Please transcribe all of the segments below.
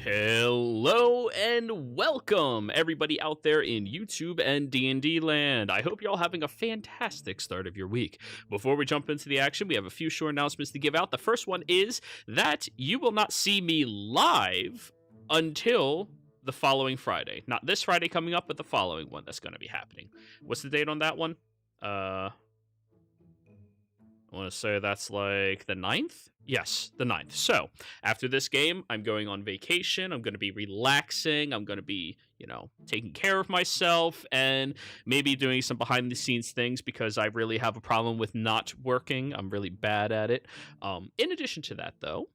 Hello and welcome everybody out there in YouTube and D&D land. I hope you're all having a fantastic start of your week. Before we jump into the action, we have a few short announcements to give out. The first one is that you will not see me live until the following Friday. Not this Friday coming up, but the following one that's going to be happening. What's the date on that one? I want to say that's like the 9th? Yes, the 9th. So, after this game, I'm going on vacation. I'm going to be relaxing. I'm going to be, taking care of myself and maybe doing some behind the scenes things because I really have a problem with not working. I'm really bad at it. In addition to that, though,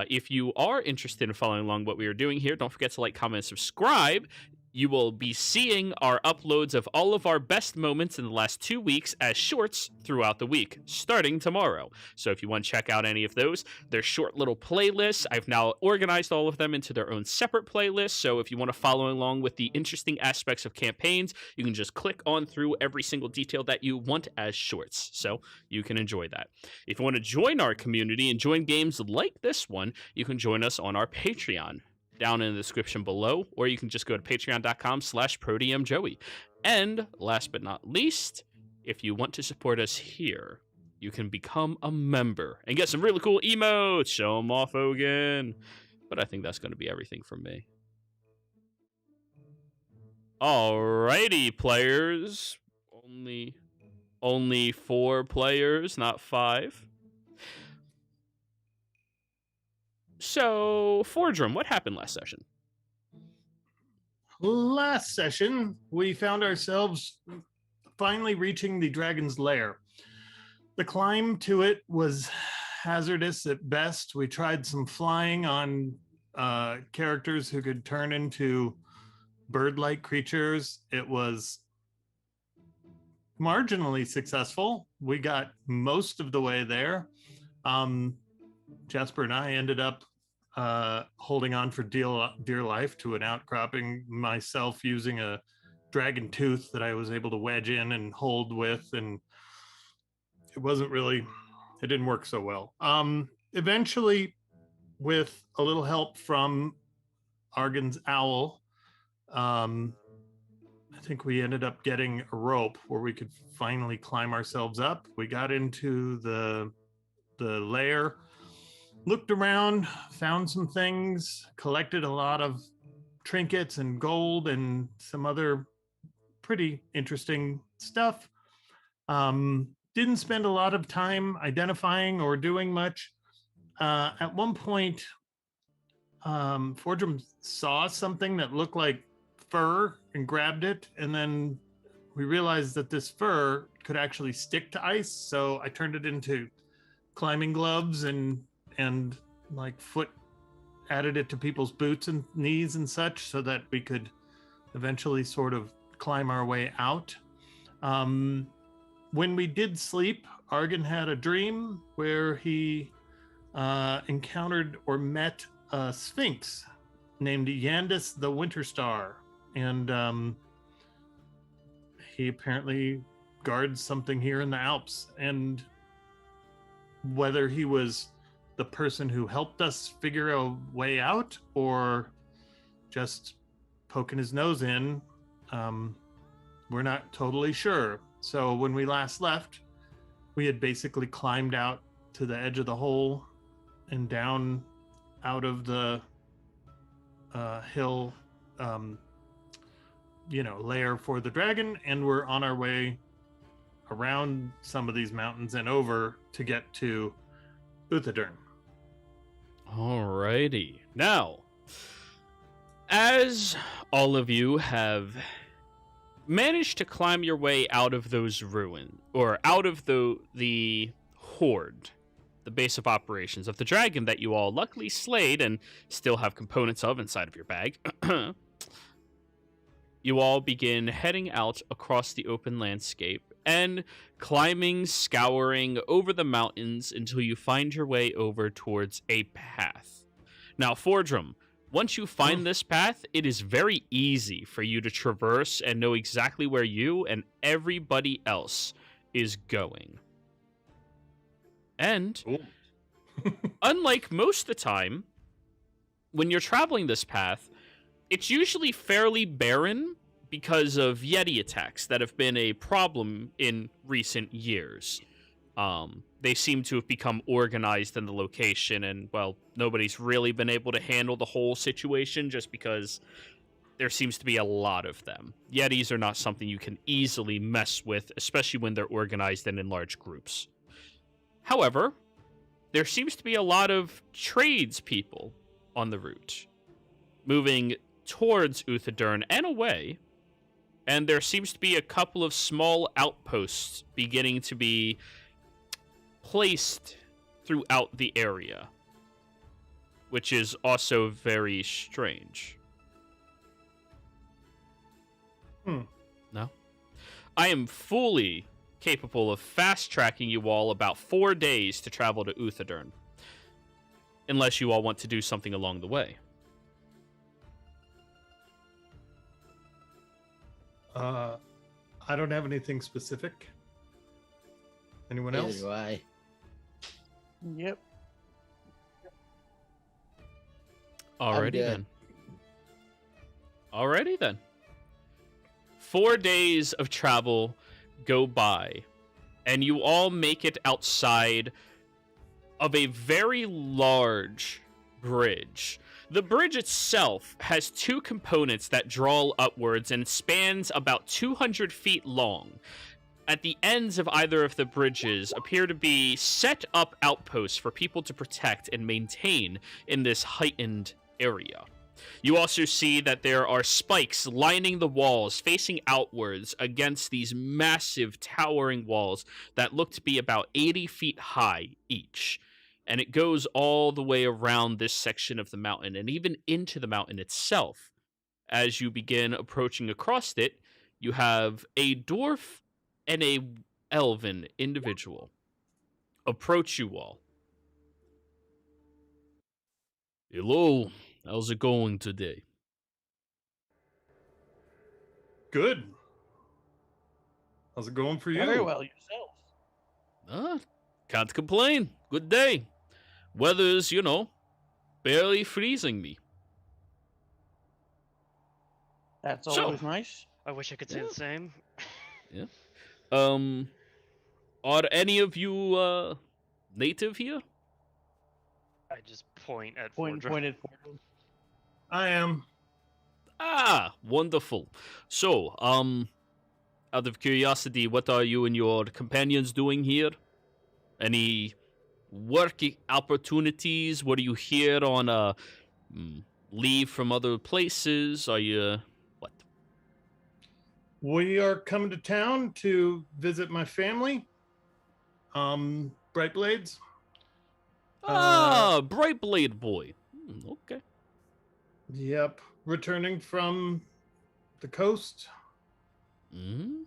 if you are interested in following along what we are doing here, don't forget to like, comment, and subscribe. You will be seeing our uploads of all of our best moments in the last 2 weeks as shorts throughout the week, starting tomorrow. So if you want to check out any of those, they're short little playlists. I've now organized all of them into their own separate playlists. So if you want to follow along with the interesting aspects of campaigns, you can just click on through every single detail that you want as shorts. So you can enjoy that. If you want to join our community and join games like this one, you can join us on our Patreon down in the description below, or you can just go to patreon.com/ProDMJoey. And last but not least, if you want to support us here, you can become a member and get some really cool emotes. Show them off again. But I think that's going to be everything from me. Alrighty, players. Only 4 players, not 5. So, Fordrum, what happened last session? Last session, we found ourselves finally reaching the dragon's lair. The climb to it was hazardous at best. We tried some flying on characters who could turn into bird-like creatures. It was marginally successful. We got most of the way there. Jasper and I ended up holding on for dear life to an outcropping, myself using a dragon tooth that I was able to wedge in and hold with, and it didn't work so well. Eventually, with a little help from Argon's owl, I think we ended up getting a rope where we could finally climb ourselves up. We got into the lair, looked around, found some things, collected a lot of trinkets and gold and some other pretty interesting stuff. Didn't spend a lot of time identifying or doing much. At one point, Fordrum saw something that looked like fur and grabbed it, and then we realized that this fur could actually stick to ice, so I turned it into climbing gloves and like added it to people's boots and knees and such so that we could eventually sort of climb our way out. When we did sleep, Argon had a dream where he encountered or met a sphinx named Yandis the Winter Star, and he apparently guards something here in the Alps, and whether he was the person who helped us figure a way out or just poking his nose in, we're not totally sure. So when we last left, we had basically climbed out to the edge of the hole and down out of the hill, lair for the dragon, and we're on our way around some of these mountains and over to get to Uthadurn. Alrighty. Now, as all of you have managed to climb your way out of those ruins, or out of the horde, the base of operations of the dragon that you all luckily slayed and still have components of inside of your bag, you all begin heading out across the open landscape and climbing, scouring over the mountains until you find your way over towards a path. Now, Fordrum, once you find this path, it is very easy for you to traverse and know exactly where you and everybody else is going. And unlike most of the time, when you're traveling this path, it's usually fairly barren because of Yeti attacks that have been a problem in recent years. They seem to have become organized in the location, and, well, nobody's really been able to handle the whole situation just because there seems to be a lot of them. Yetis are not something you can easily mess with, especially when they're organized and in large groups. However, there seems to be a lot of tradespeople on the route, moving towards Uthadurn and away, and there seems to be a couple of small outposts beginning to be placed throughout the area, which is also very strange. No? I am fully capable of fast-tracking you all about 4 days to travel to Uthadurn, unless you all want to do something along the way. I don't have anything specific. Anyone else? Neither do I. Yep. Alrighty then. 4 days of travel go by, and you all make it outside of a very large bridge. The bridge itself has two components that draw upwards and spans about 200 feet long. At the ends of either of the bridges appear to be set up outposts for people to protect and maintain in this heightened area. You also see that there are spikes lining the walls facing outwards against these massive towering walls that look to be about 80 feet high each. And it goes all the way around this section of the mountain and even into the mountain itself. As you begin approaching across it, you have a dwarf and a elven individual approach you all. Hello, how's it going today? Good. How's it going for you? Very well, yourself. Can't complain. Good day. Weather's, barely freezing me. That's So- always nice. I wish I could say the same. Yeah. Are any of you, native here? I just point at Point Fordra. pointed forward. I am. Ah, wonderful. So, out of curiosity, what are you and your companions doing here? Any work opportunities? What are you here on, leave from other places? Are you, what? We are coming to town to visit my family. Bright Blades. Brightblade boy. Okay. Yep. Returning from the coast. Mm-hmm.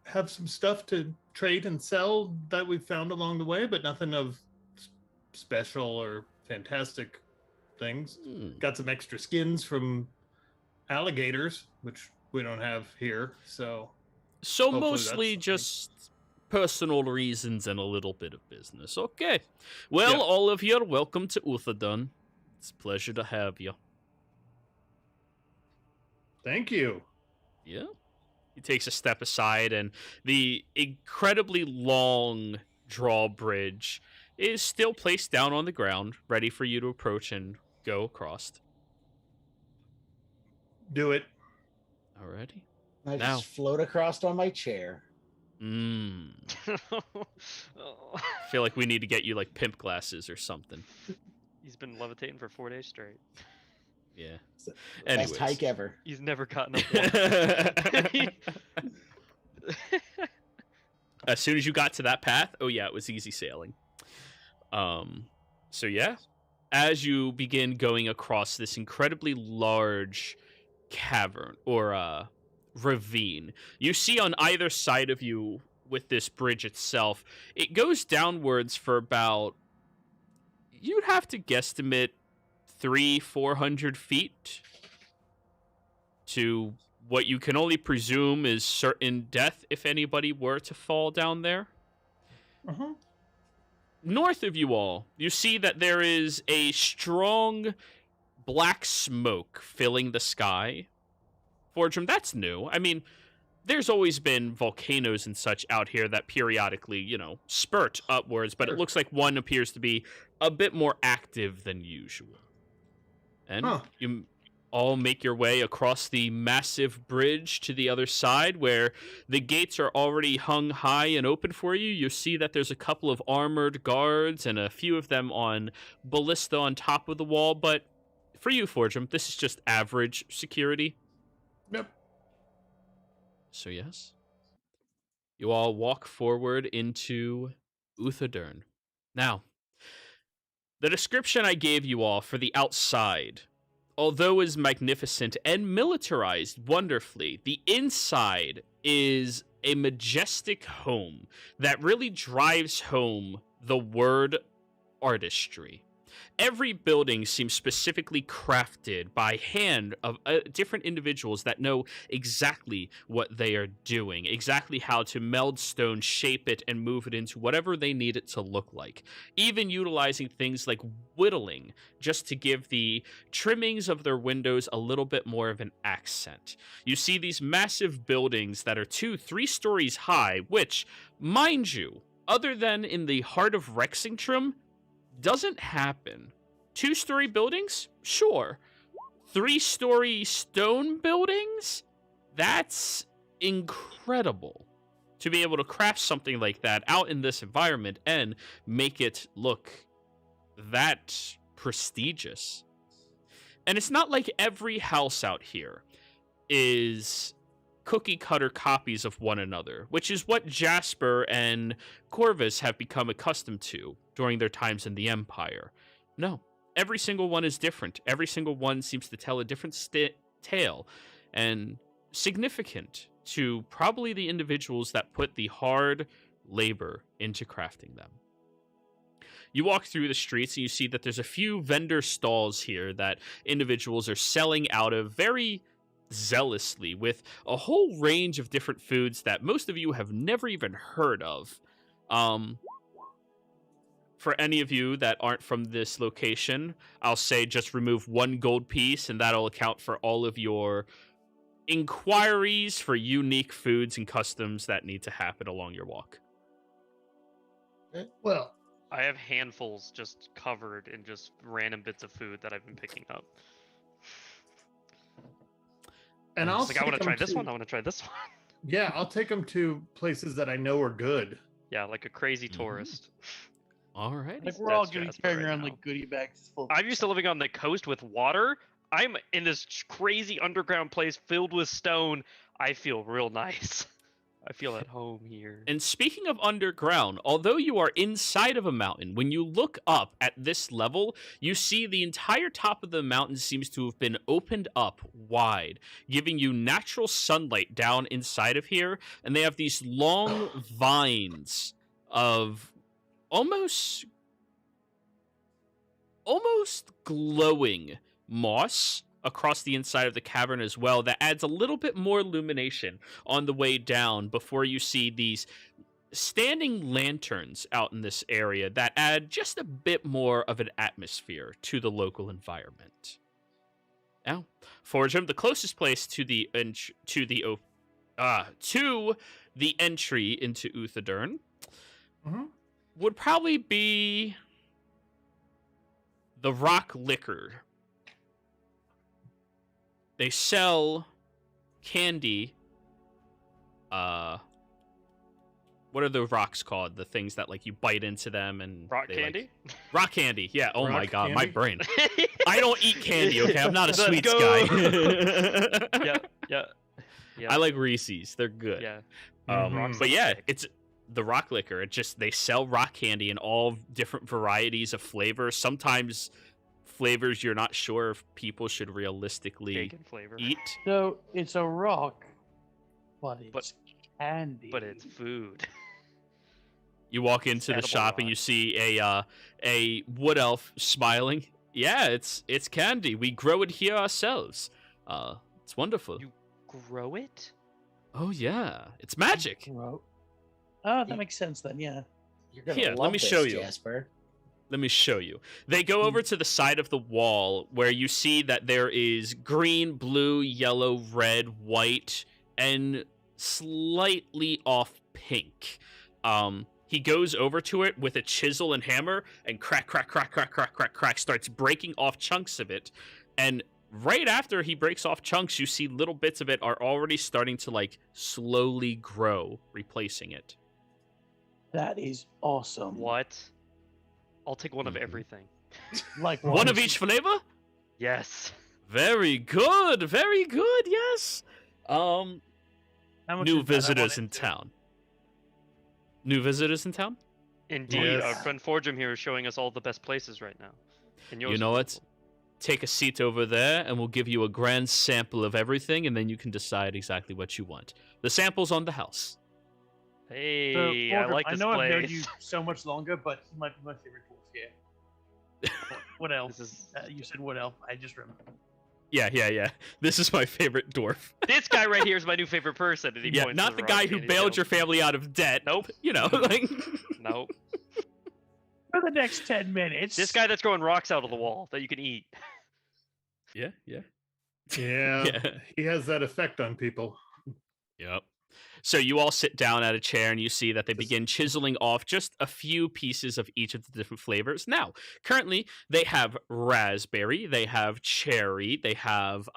Have some stuff to trade and sell that we found along the way, but nothing of special or fantastic things. Got some extra skins from alligators, which we don't have here, so hopefully Mostly that's just personal reasons and a little bit of business. Okay. Well, Yeah. all of you are welcome to Uthadurn. It's a pleasure to have you. Thank you. Yeah. He takes a step aside, and the incredibly long drawbridge is still placed down on the ground, ready for you to approach and go across. Do it. Alrighty. I Now. just float across on my chair. I Oh. feel like we need to get you, like, pimp glasses or something. He's been levitating for 4 days straight. Yeah. Best Anyways. hike ever. He's never gotten up once. As soon as you got to that path, oh yeah, it was easy sailing. So yeah, as you begin going across this incredibly large cavern or ravine, you see on either side of you with this bridge itself, it goes downwards for about, you'd have to guesstimate 300-400 feet to what you can only presume is certain death if anybody were to fall down there. Uh-huh. north of you all, you see that there is a strong black smoke filling the sky. Fortune, that's new. I mean, there's always been volcanoes and such out here that periodically, spurt upwards, but it looks like one appears to be a bit more active than usual. And you all make your way across the massive bridge to the other side where the gates are already hung high and open for you. You see that there's a couple of armored guards and a few of them on ballista on top of the wall, but for you, Fortune, this is just average security. Yep. So yes, you all walk forward into Uthadern. Now, the description I gave you all for the outside, although is magnificent and militarized wonderfully, the inside is a majestic home that really drives home the word artistry. Every building seems specifically crafted by hand of different individuals that know exactly what they are doing, exactly how to meld stone, shape it, and move it into whatever they need it to look like. Even utilizing things like whittling just to give the trimmings of their windows a little bit more of an accent. You see these massive buildings that are 2-3 stories high, which, mind you, other than in the heart of Rexingtrum, doesn't happen. 2-story buildings? Sure. 3-story stone buildings? That's incredible. To be able to craft something like that out in this environment and make it look that prestigious. And it's not like every house out here is cookie cutter copies of one another, which is what Jasper and Corvus have become accustomed to during their times in the Empire. No, every single one is different. Every single one seems to tell a different tale and significant to probably the individuals that put the hard labor into crafting them. You walk through the streets and you see that there's a few vendor stalls here that individuals are selling out of very zealously, with a whole range of different foods that most of you have never even heard of. For any of you that aren't from this location, I'll say just remove 1 gold piece and that'll account for all of your inquiries for unique foods and customs that need to happen along your walk. Well, I have handfuls just covered in just random bits of food that I've been picking up. and I I'll I want to take try 'em this to- one. I want to try this one. Yeah, I'll take them to places that I know are good. Yeah, like a crazy Mhm. tourist. All right. Like we're all That's gonna be Jasper carrying right around now. like goodie bags full. I'm used to living on the coast with water. I'm in this crazy underground place filled with stone. I feel real nice. I feel at home here. And speaking of underground, although you are inside of a mountain, when you look up at this level, you see the entire top of the mountain seems to have been opened up wide, giving you natural sunlight down inside of here. And they have these long vines of almost glowing moss across the inside of the cavern as well that adds a little bit more illumination on the way down before you see these standing lanterns out in this area that add just a bit more of an atmosphere to the local environment. Now, Forgem, the closest place to the entry into Uthadern would probably be the Rock Liquor. They sell candy. What are the rocks called? The things that like you bite into them and Rock they, candy? rock candy. Yeah. Oh my Rock god, my candy? brain. I don't eat candy. Okay, I'm not a Let's sweets go. guy. yeah. I like Reese's. They're good. Yeah. Mhm. But yeah, sick. it's the Rock Liquor. It just they sell rock candy in all different varieties of flavors. Sometimes flavors you're not sure if people should realistically Bacon flavor. eat. So it's a rock, but it's candy. But it's food. You walk into the Edible shop and rock. you see a wood elf smiling. Yeah, it's candy. We grow it here ourselves. It's wonderful. You grow it? Oh yeah, it's magic. Oh, that makes sense then. Yeah. You're gonna Here, love let me this, show you. Jasper. Let me show you. They go over to the side of the wall where you see that there is green, blue, yellow, red, white, and slightly off pink. He goes over to it with a chisel and hammer and crack, crack, crack, crack, crack, crack, crack, starts breaking off chunks of it. And right after he breaks off chunks, you see little bits of it are already starting to like slowly grow, replacing it. That is awesome. What? I'll take one of Mhm. everything. Like One of each flavor? Yes. Very good, very good, yes. How much New is that? I visitors want in it too. town. New visitors in town? Indeed, Yes. our friend Forgem here is showing us all the best places right now. And yours You is know what? wonderful. Take a seat over there and we'll give you a grand sample of everything and then you can decide exactly what you want. The sample's on the house. Hey, So, I Forgem, like I this know I've known place. you so much longer, but he might be my favorite dwarf here. What else? This is You said what else? I just remember. Yeah. This is my favorite dwarf. this guy right here is my new favorite person. And he Yeah, points not to the rock guy who candy bailed tail. your family out of debt. Nope. You know, like Nope. For the next 10 minutes. This guy that's throwing rocks out of the wall that you can eat. Yeah. Yeah, Yeah. he has that effect on people. Yep. So you all sit down at a chair and you see that they This- begin chiseling off just a few pieces of each of the different flavors. Now, currently, they have raspberry, they have cherry, they have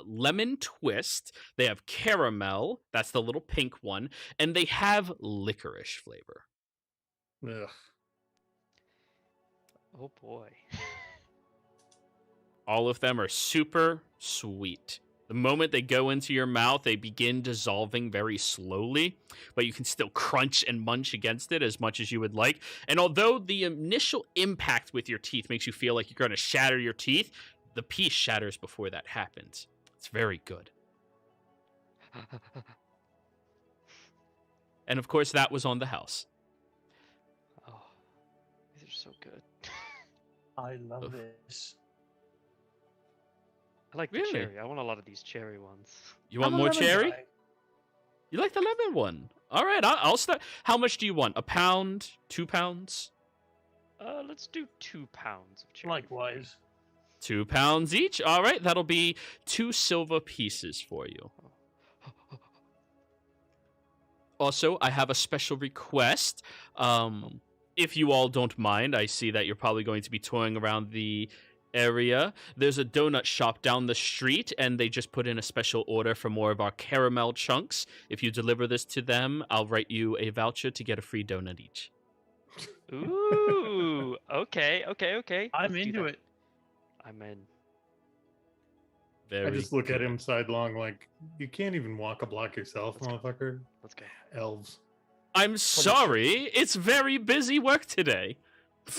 lemon twist, they have caramel, that's the little pink one, and they have licorice flavor. Ugh. Oh boy. All of them are super sweet. The moment they go into your mouth, they begin dissolving very slowly, but you can still crunch and munch against it as much as you would like. And although the initial impact with your teeth makes you feel like you're going to shatter your teeth, the piece shatters before that happens. It's very good. And of course, that was on the house. Oh, these are so good. I love Oof. this. I like Really? the cherry. I want a lot of these cherry ones. You want I'm a more lemon cherry? guy. You like the lemon one? All right, I'll start. How much do you want? A pound? 2 pounds? Let's do 2 pounds of cherry. Likewise. 2 pounds each. All right, that'll be 2 silver pieces for you. Also, I have a special request. If you all don't mind, I see that you're probably going to be touring around the area. There's a donut shop down the street, and they just put in a special order for more of our caramel chunks. If you deliver this to them, I'll write you a voucher to get a free donut each. Ooh, okay. I'm Let's do into that. it. I'm in. Very I just look at good. him sidelong like, you can't even walk a block yourself, Let's go. motherfucker. Let's go. Elves. I'm sorry, it's very busy work today.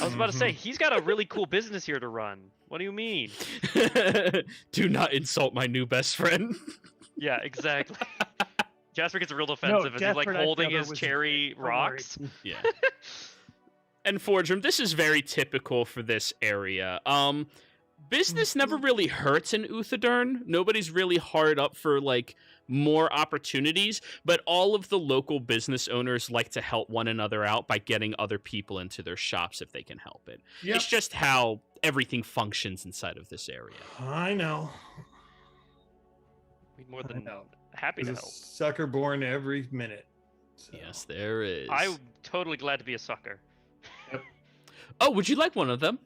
I was about to say, Mhm. he's got a really cool business here to run. What do you mean? Do not insult my new best friend. Yeah, exactly. Jasper gets real defensive as he's Jasper like and I holding together his was- cherry don't worry. rocks. Yeah. And Forgem, this is very typical for this area. Business never really hurts in Uthadern. Nobody's really hard up for like more opportunities, but all of the local business owners like to help one another out by getting other people into their shops if they can help it. Yep. It's just how everything functions inside of this area. I know. We're more I than know. happy to There's a help. sucker born every minute. So. Yes, there is. I'm totally glad to be a sucker. Oh, would you like one of them?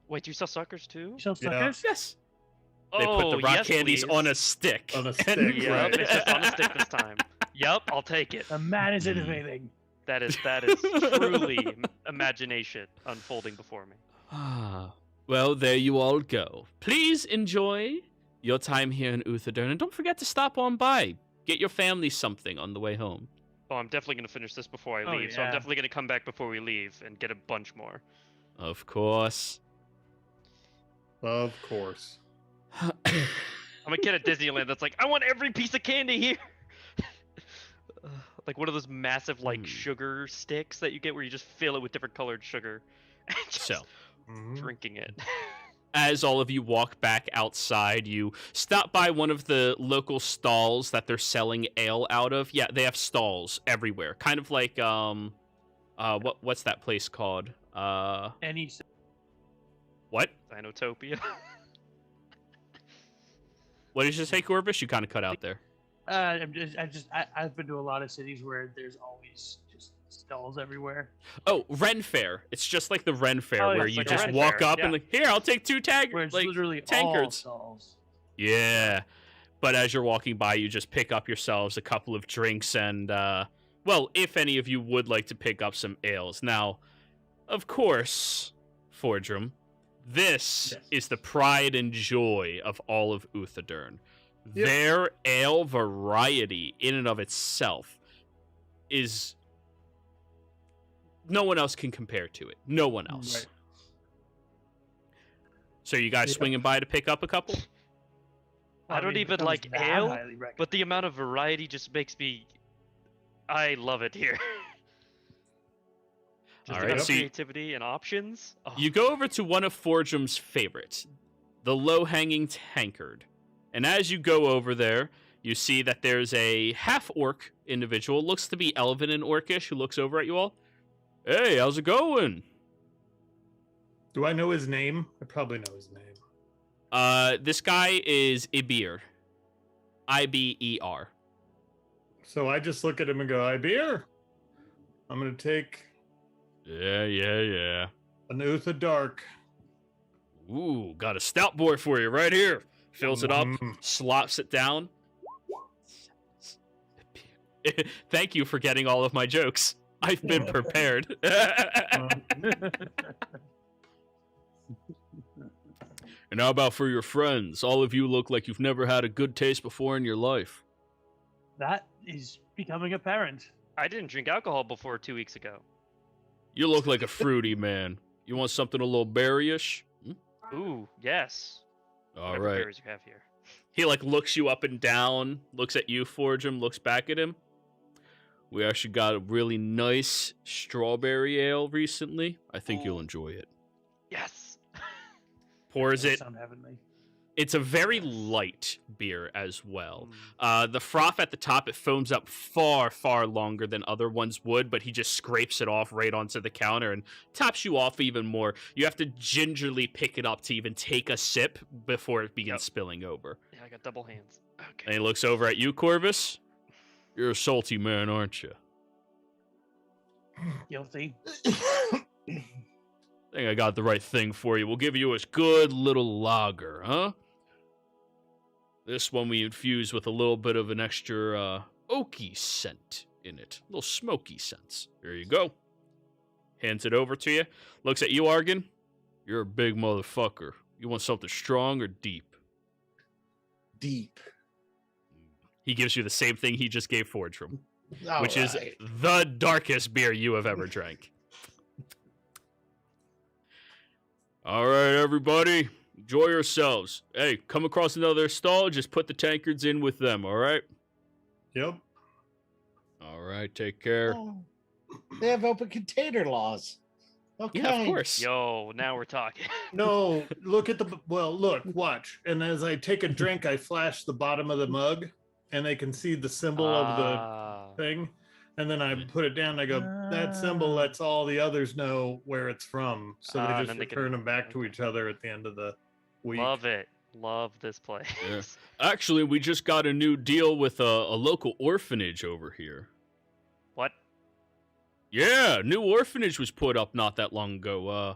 Wait, do you sell suckers too? You sell Yeah. suckers? Yes. They put the Oh, rock yes, candies please. on a stick. On a And- stick, Yep, right. it's just on a stick this time. Yep, I'll take it. The man is Hmm. innovating. That is truly imagination unfolding before me. Ah, well, there you all go. Please enjoy your time here in Uthadern, and don't forget to stop on by. Get your family something on the way home. Oh, I'm definitely gonna finish this before I Oh, leave, so I'm yeah. definitely gonna come back before we leave and get a bunch more. Of course. Of course. I'm a kid at Disneyland that's like, I want every piece of candy here. Like one of those massive like Hmm. sugar sticks that you get where you just fill it with different colored sugar. And just So, Mhm. drinking it. as all of you walk back outside, you stop by one of the local stalls that they're selling ale out of. Yeah, they have stalls everywhere. Kind of like what's that place called? Any What? Dinotopia. What did you say, Corbus? You kind of cut out there. I've been to a lot of cities where there's always just stalls everywhere. Oh, Ren Fair. It's just like the Ren Fair Oh, where yes, you like a just Ren walk Fair, up yeah. and like, here, I'll take 2 Where it's like literally all tankards. stalls. Yeah. But as you're walking by, you just pick up yourselves a couple of drinks and, well, if any of you would like to pick up some ales. Now, of course, Fordrum, this Yes. is the pride and joy of all of Uthadern. Yep. Their ale variety in and of itself is... No one else can compare to it. No one else. Right. So you guys Yep. swinging by to pick up a couple? I don't mean, if even it comes like to that, ale, highly recommend. but the amount of variety just makes me. I love it here. Just All the right, amount of so you- creativity and options. Oh, You go over to one of Fordrum's favorites, the low-hanging tankard. And as you go over there, you see that there's a half-orc individual, looks to be elven and orcish, who looks over at you all. Hey, how's it going? Do I know his name? I probably know his name. This guy is Ibir. I-B-E-R. So I just look at him and go, "I beer. I'm gonna take Yeah. an Uther Dark." Ooh, got a stout boy for you right here. Fills it up, Mm. slops it down. Thank you for getting all of my jokes. I've been prepared. And how about for your friends? All of you look like you've never had a good taste before in your life. That is becoming apparent. I didn't drink alcohol before 2 weeks ago. You look like a fruity man. You want something a little berryish? Ooh, yes. All Whatever right. berries you have here. He like looks you up and down, looks at you, Forgem, looks back at him. We actually got a really nice strawberry ale recently. I think you'll enjoy it. Yes. Pours Does it. sound heavenly. It's a very light beer as well. Mm. The froth at the top, it foams up far, far longer than other ones would, but he just scrapes it off right onto the counter and tops you off even more. You have to gingerly pick it up to even take a sip before it begins Yep. spilling over. Yeah, I got double hands. And Okay. he looks over at you, Corvus. You're a salty man, aren't you? Guilty. I think I got the right thing for you. We'll give you a good little lager, huh? This one we infuse with a little bit of an extra oaky scent in it. A little smoky scent. There you go. Hands it over to you. Looks at you, Argon. You're a big motherfucker. You want something strong or deep? Deep. He gives you the same thing he just gave Fordrum, All which is right. the darkest beer you have ever drank. All right, everybody. Enjoy yourselves. Hey, come across another stall, just put the tankards in with them, all right? Yep. All right, take care. Oh, they have open container laws. Okay. Yeah, of course. Yo, now we're talking. No, look at look, watch. And as I take a drink, I flash the bottom of the mug, and they can see the symbol of the thing. And then I put it down. And I go, that symbol lets all the others know where it's from, so they and just then they can- return them back to each other at the end of the week. Love it. Love this place. Yeah. Actually, we just got a new deal with a local orphanage over here. What? Yeah, new orphanage was put up not that long ago.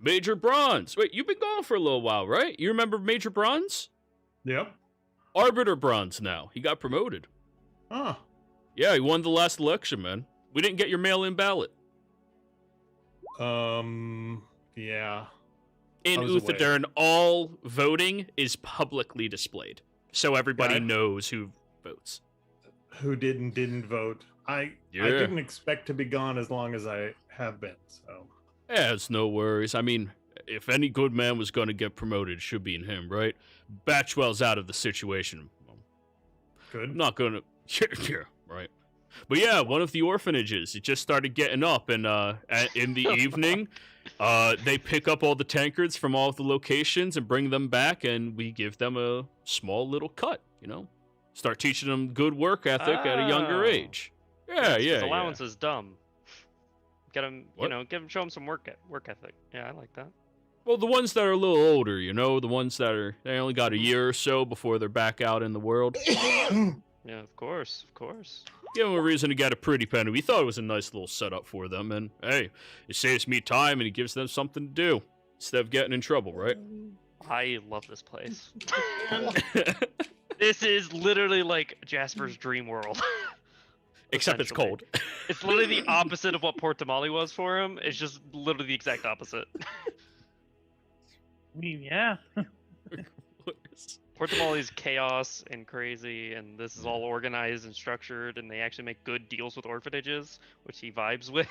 Major Bronze. Wait, you've been gone for a little while, right? You remember Major Bronze? Yep. Arbiter Bronze now. He got promoted. Huh. Yeah, he won the last election, man. We didn't get your mail-in ballot. Yeah. In I was away. Uthadern, all voting is publicly displayed, so everybody Yeah, I- knows who votes. Who didn't vote? I Yeah. didn't expect to be gone as long as I have been. So Yeah, it's no worries. I mean, if any good man was going to get promoted, it should be in him, right? Batchwell's out of the situation. good. I'm not going to... Yeah, right. But yeah, one of the orphanages, it just started getting up, and in the evening, they pick up all the tankards from all of the locations and bring them back, and we give them a small little cut, you know? Start teaching them good work ethic at a younger Oh. age. Yeah, Yes, 'cause yeah, allowance is dumb. Get them, What? show them some work ethic. Yeah, I like that. Well, the ones that are a little older, the ones that they only got a year or so before they're back out in the world. Yeah, of course, of course. Give them a reason to get a pretty penny. We thought it was a nice little setup for them, and hey, it saves me time and it gives them something to do instead of getting in trouble, right? I love this place. This is literally like Jasper's dream world. Except it's Essentially. cold. It's literally the opposite of what Port Tamale was for him. It's just literally the exact opposite. I mean, yeah. Port Tamale is chaos and crazy, and this is all organized and structured, and they actually make good deals with orphanages, which he vibes with.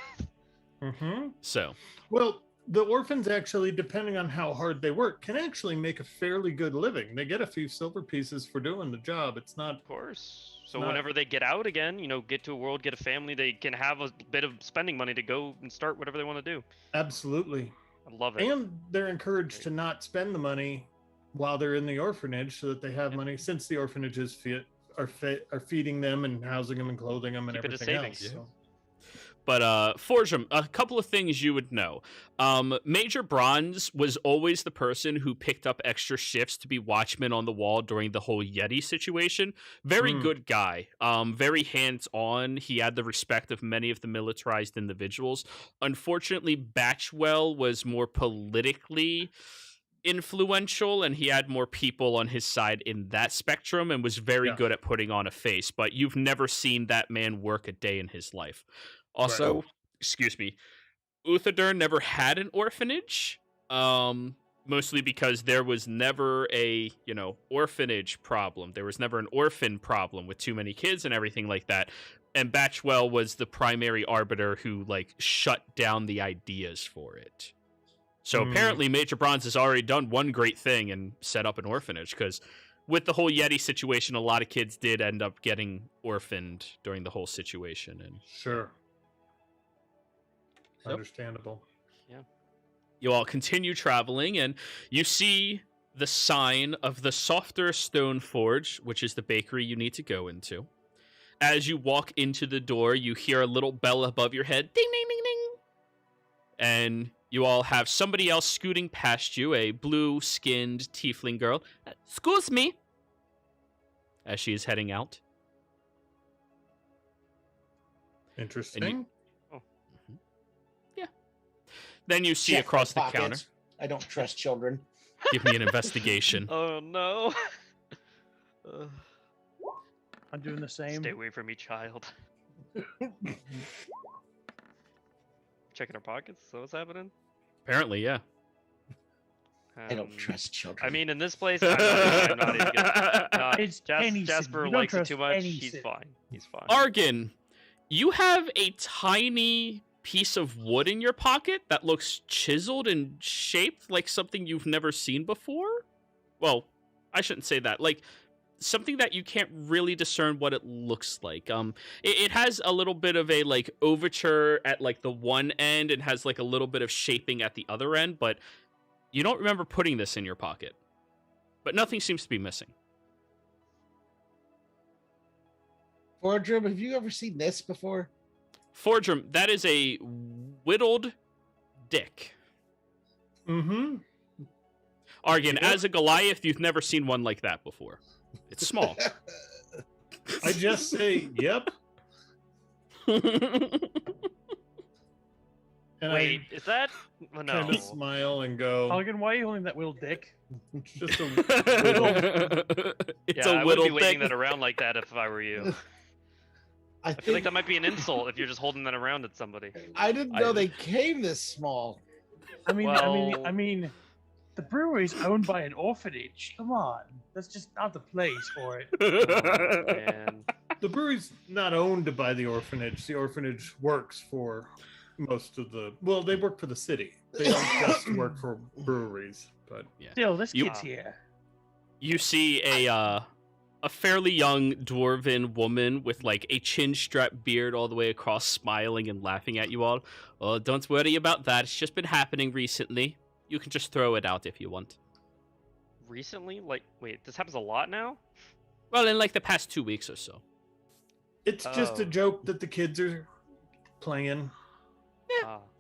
Mm-hmm. So, Well, the orphans actually, depending on how hard they work, can actually make a fairly good living. They get a few silver pieces for doing the job. It's not. Of course. So Not- whenever they get out again, get to a world, get a family, they can have a bit of spending money to go and start whatever they want to do. Absolutely. I love it. And they're encouraged to not spend the money while they're in the orphanage so that they have Yep. money, since the orphanages are feeding them and housing them and clothing them and Keep it as everything savings. else. Yeah. So. but Forgem, a couple of things you would know. Major Bronze was always the person who picked up extra shifts to be watchman on the wall during the whole Yeti situation. Very good guy. Very hands-on. He had the respect of many of the militarized individuals. Unfortunately, Batchwell was more politically influential, and he had more people on his side in that spectrum and was very Yeah. good at putting on a face, but you've never seen that man work a day in his life. Also, excuse me, Uthodurn never had an orphanage, mostly because there was never a, orphanage problem. There was never an orphan problem with too many kids and everything like that. And Batchwell was the primary arbiter who, shut down the ideas for it. So apparently Major Bronze has already done one great thing and set up an orphanage, because with the whole Yeti situation, a lot of kids did end up getting orphaned during the whole situation. And Sure. Yep. Understandable. you all continue traveling, and you see the sign of the Softer Stone Forge, which is the bakery you need to go into. As you walk into the door, you hear a little bell above your head. Ding, ding, ding, ding. And you all have somebody else scooting past you, a blue-skinned tiefling girl. Excuse me. As she is heading out. Interesting. Then you see Check across the my counter. pockets. I don't trust children. Give me an investigation. Oh no. I'm doing the same. Stay away from me, child. Checking our pockets. So what's happening? Apparently, yeah. I don't trust children. I mean, in this place, I'm not even gonna. It's any city. Jasper You don't likes it trust too much. any He's city. fine. He's fine. Argon, you have a tiny piece of wood in your pocket that looks chiseled and shaped like something you've never seen before. Well, I shouldn't say that. Like something that you can't really discern what it looks like. It has a little bit of a overture at the one end and has a little bit of shaping at the other end, but you don't remember putting this in your pocket. But nothing seems to be missing. Fordrum, have you ever seen this before? Fordrum, that is a whittled dick. Mm-hmm. Argon, Yep. as a Goliath, you've never seen one like that before. It's small. I just say, yep. And Wait, is that? Oh, I no. kind of smile and go, Hogan, why are you holding that little dick? it's just a whittle. It's Yeah, a I wouldn't whittled be waving dick. that around like that if I were you. I I feel like that might be an insult if you're just holding that around at somebody. I didn't know they came this small. I mean, Well- the brewery's owned by an orphanage. Come on, that's just not the place for it. Oh, man. The brewery's not owned by the orphanage. The orphanage works for most of the. Well, they work for the city. They don't just work for breweries. But Still, this You- kid's here. You see a fairly young dwarven woman with a chin-strap beard all the way across, smiling and laughing at you all. Oh, don't worry about that. It's just been happening recently. You can just throw it out if you want. Recently? Wait, this happens a lot now? Well, in the past 2 weeks or so. it's just a Oh. joke that the kids are playing.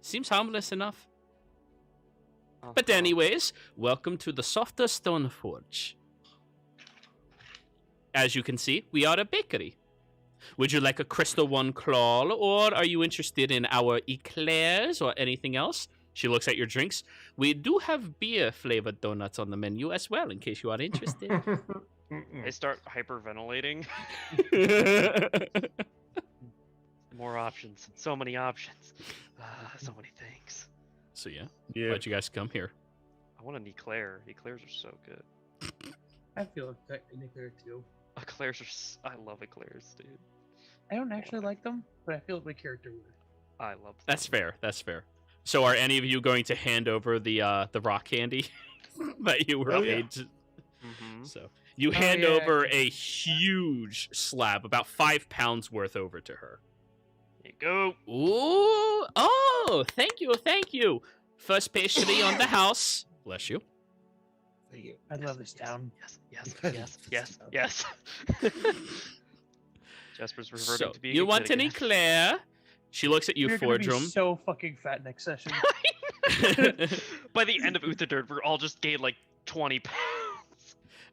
seems harmless enough. Uh-huh. But anyways, welcome to the Softer Stone Forge. As you can see, we are a bakery. Would you like a Crystal One Claw, or are you interested in our eclairs or anything else? She looks at your drinks. We do have beer-flavored donuts on the menu as well, in case you are interested. I start hyperventilating. More options. So many options. So many things. So yeah, Yeah. why'd you guys come here? I want an eclair. Eclairs are so good. I feel like nuclear too. Eclairs are. I love eclairs, dude. I don't actually like them, but I feel like my character would. I love them. That's fair. That's fair. So, are any of you going to hand over the rock candy that you were Oh, yeah. paid to? Mm-hmm. So you Oh, hand yeah, over I a huge slab, about 5 pounds worth, over to her. There you go. Ooh! Oh, thank you, thank you. First pastry on the house. Bless you. Thank you. I love this town. Yes. Jasper's reverting So to being you a want kid an again. eclair? She looks at you, You're gonna be Fordrum. so fucking fat next session. By the end of Utherdirt, we're all just gained like 20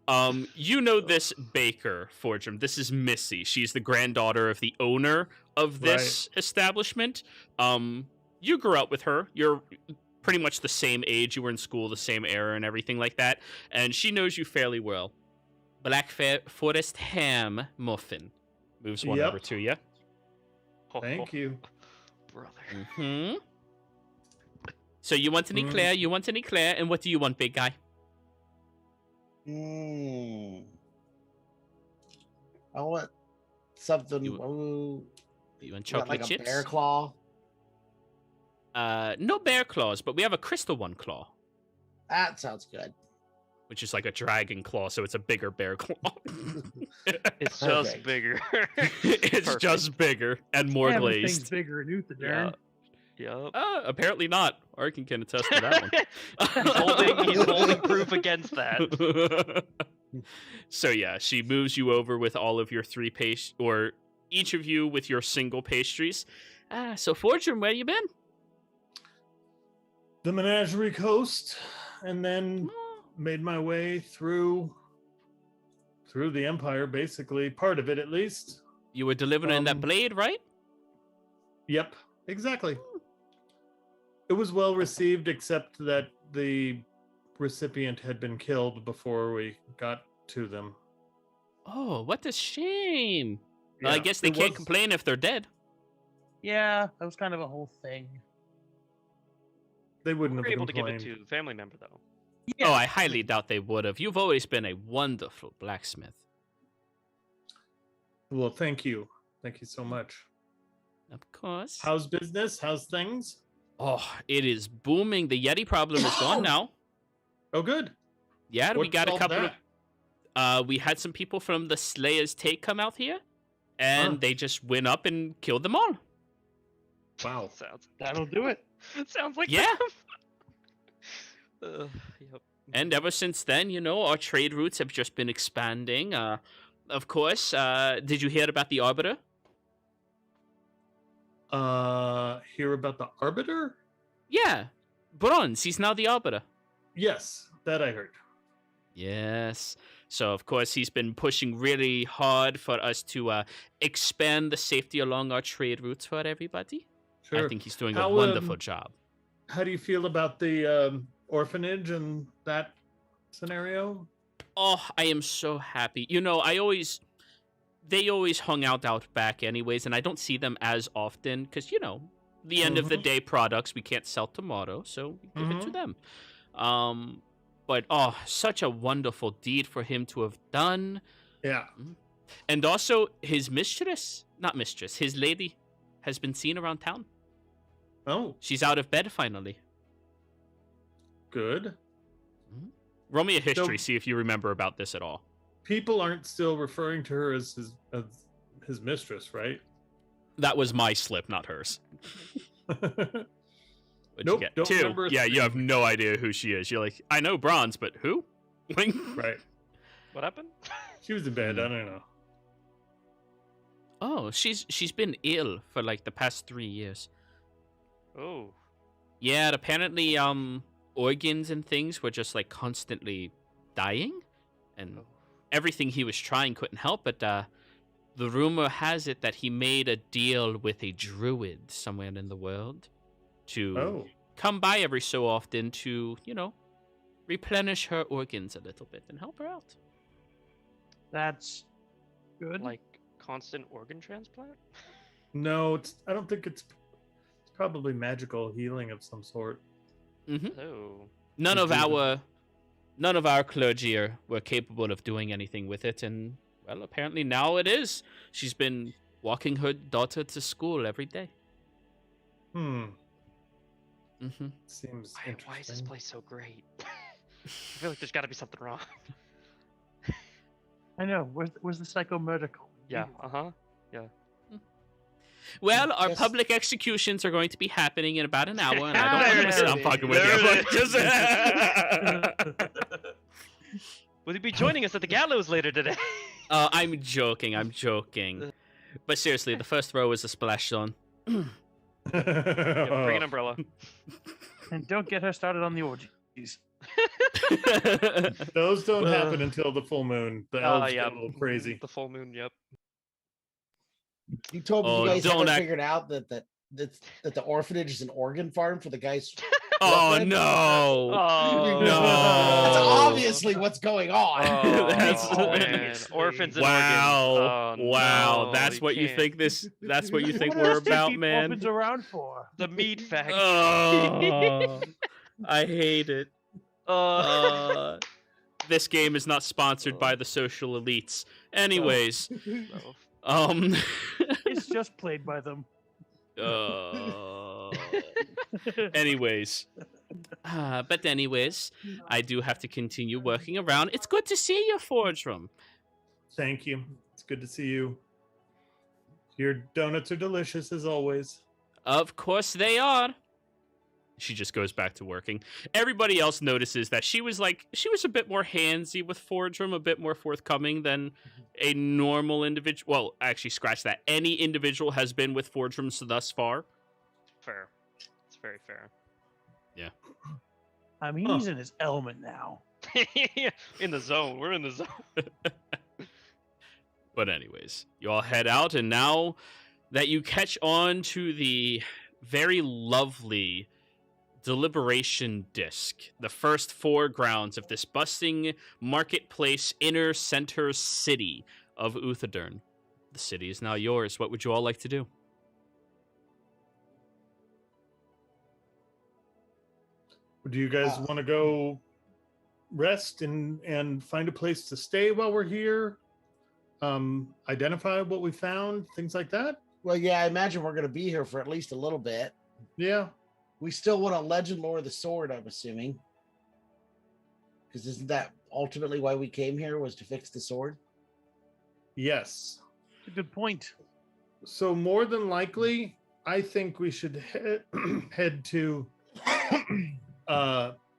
pounds. You know this baker, Fordrum. This is Missy. She's the granddaughter of the owner of this establishment. You grew up with her. You're pretty much the same age. You were in school the same era and everything like that. And she knows you fairly well. Black Forest ham muffin. Moves one Yep. over to you. Thank you. Brother. Mm-hmm. So you want an eclair, you want an eclair, and what do you want, big guy? I want something. You- ooh, You want what, chocolate like a chips? bear claw. No bear claws, but we have a crystal one claw, That sounds good. which is like a dragon claw, so it's a bigger bear claw. It's just Perfect. bigger. It's Perfect. just bigger and more Everything's glazed. bigger in Uther, Yeah. Darren. Yep. Apparently not. Arkin can attest to that one. He's holding proof against that. So yeah, she moves you over with all of your 3 or each of you with your single pastries. So Fortune, where you been? The Menagerie Coast, and then made my way through the Empire, basically part of it at least. You were delivering that Um, blade, right? Yep, exactly. It was well received, except that the recipient had been killed before we got to them. Oh, what a shame. Well, I Yeah, guess they it can't was- complain if they're dead. Yeah, that was kind of a whole thing. They wouldn't We're have able to give complained. it to a family member though. Yeah. Oh, I highly doubt they would have. You've always been a wonderful blacksmith. Well, thank you. Thank you so much. Of course. How's business? How's things? Oh, it is booming. The Yeti problem is gone now. Oh, good. Yeah, we What got a solved couple that? of... we had some people from the Slayer's Take come out here, and Huh. they just went up and killed them all. Wow. That'll do it. Sounds like Yeah. Yep. And ever since then, you know, our trade routes have just been expanding. Of course, did you hear about the Arbiter? Hear about the Arbiter? Yeah, Bronze. He's now the Arbiter. Yes, that I heard. Yes. So, of course, he's been pushing really hard for us to expand the safety along our trade routes for everybody. Sure. I think he's doing How, a wonderful job. How do you feel about the orphanage and that scenario? Oh, I am so happy. You know, they always hung out back anyways, and I don't see them as often because, you know, the end of the Mhm. day products we can't sell tomorrow, so we give it to Mhm. them. But, oh, such a wonderful deed for him to have done. Yeah. And also, his his lady has been seen around town. Oh, She's out of bed finally. good. Roll me a history, So- see if you remember about this at all. People aren't still referring to her as his mistress, right? That was my slip, not hers. What'd Nope, you get? don't 2. remember a Yeah, you thing. have no idea who she is. You're like, I know Bronze, but who? Right. What happened? She was in bed. I don't know. Oh, she's been ill for like the past 3 years. Oh. Yeah, and apparently, organs and things were just like constantly dying, and Oh. everything he was trying couldn't help. But the rumor has it that he made a deal with a druid somewhere in the world to Oh, come by every so often to, replenish her organs a little bit and help her out. That's good. Like constant organ transplant? no, I don't think it's probably magical healing of some sort. Mm-hmm. Oh. None We of do our clergy were capable of doing anything with it, and well, apparently now it is. She's been walking her daughter to school every day. Hmm. Mm-hmm. Seems Why is this interesting. place so great? I feel like there's got to be something wrong. I know. Where's the psychomedical? Yeah. Uh-huh. Well, our Yes. public executions are going to be happening in about an hour, and I don't There want it to is. I'm fucking with There you. it but just- Will you be joining us at the gallows later today? I'm joking. But seriously, the first row is a splash zone. Yeah, bring an umbrella. And don't get her started on the orgies. Those don't happen until the full moon. The elves yeah. get a little crazy. The full moon, yep. You told me Oh, you guys don't haven't act- figured out that the orphanage is an organ farm for the guys. Oh What? no! Oh, No. That's obviously what's going on. Oh, That's- man. Orphans and Wow! organs. Oh, Wow! no, That's what you can't. think this? That's what you think What we're else do you about, keep man. orphans around for? The meat factory. Oh, I hate it. Oh. This game is not sponsored by the social elites. Anyways, No. It's just played by them. anyways. But anyways, I do have to continue working around. It's good to see you, Forge Room. Thank you. It's good to see you. Your donuts are delicious as always. Of course they are. She just goes back to working. Everybody else notices that she was a bit more handsy with Forge Room, a bit more forthcoming than a normal individual. Well, actually, scratch that. Any individual has been with Forge Room thus far. Fair. It's very fair. I mean, Huh. he's in his element now. In the zone. We're in the zone. But anyways, you all head out, and now that you catch on to the very lovely deliberation disc, the first foregrounds of this bustling marketplace inner center city of Uthadern. The city is now yours. What would you all like to do? Do you guys want to go rest and find a place to stay while we're here? Identify what we found, things like that? Well, yeah, I imagine we're going to be here for at least a little bit. Yeah. We still want to legend lore the sword, I'm assuming. Because isn't that ultimately why we came here, was to fix the sword? Yes. It's a good point. So more than likely, I think we should head to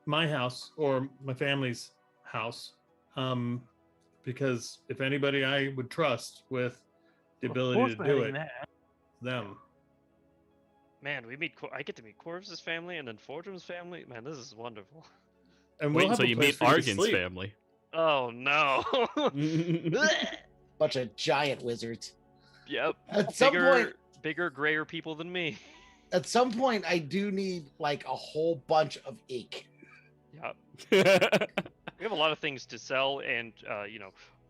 my house or my family's house. Because if anybody I would trust with the Of ability course to we're do heading it, there. them. Man, I get to meet Corvus' family and then Fortrum's family. Man, this is wonderful. And Wait we'll have until a you place meet for you to Argan's sleep. family. Oh no. Bunch of giant wizards. Yep. At some point, Bigger, grayer people than me. I do need like a whole bunch of ink. Yep. We have a lot of things to sell and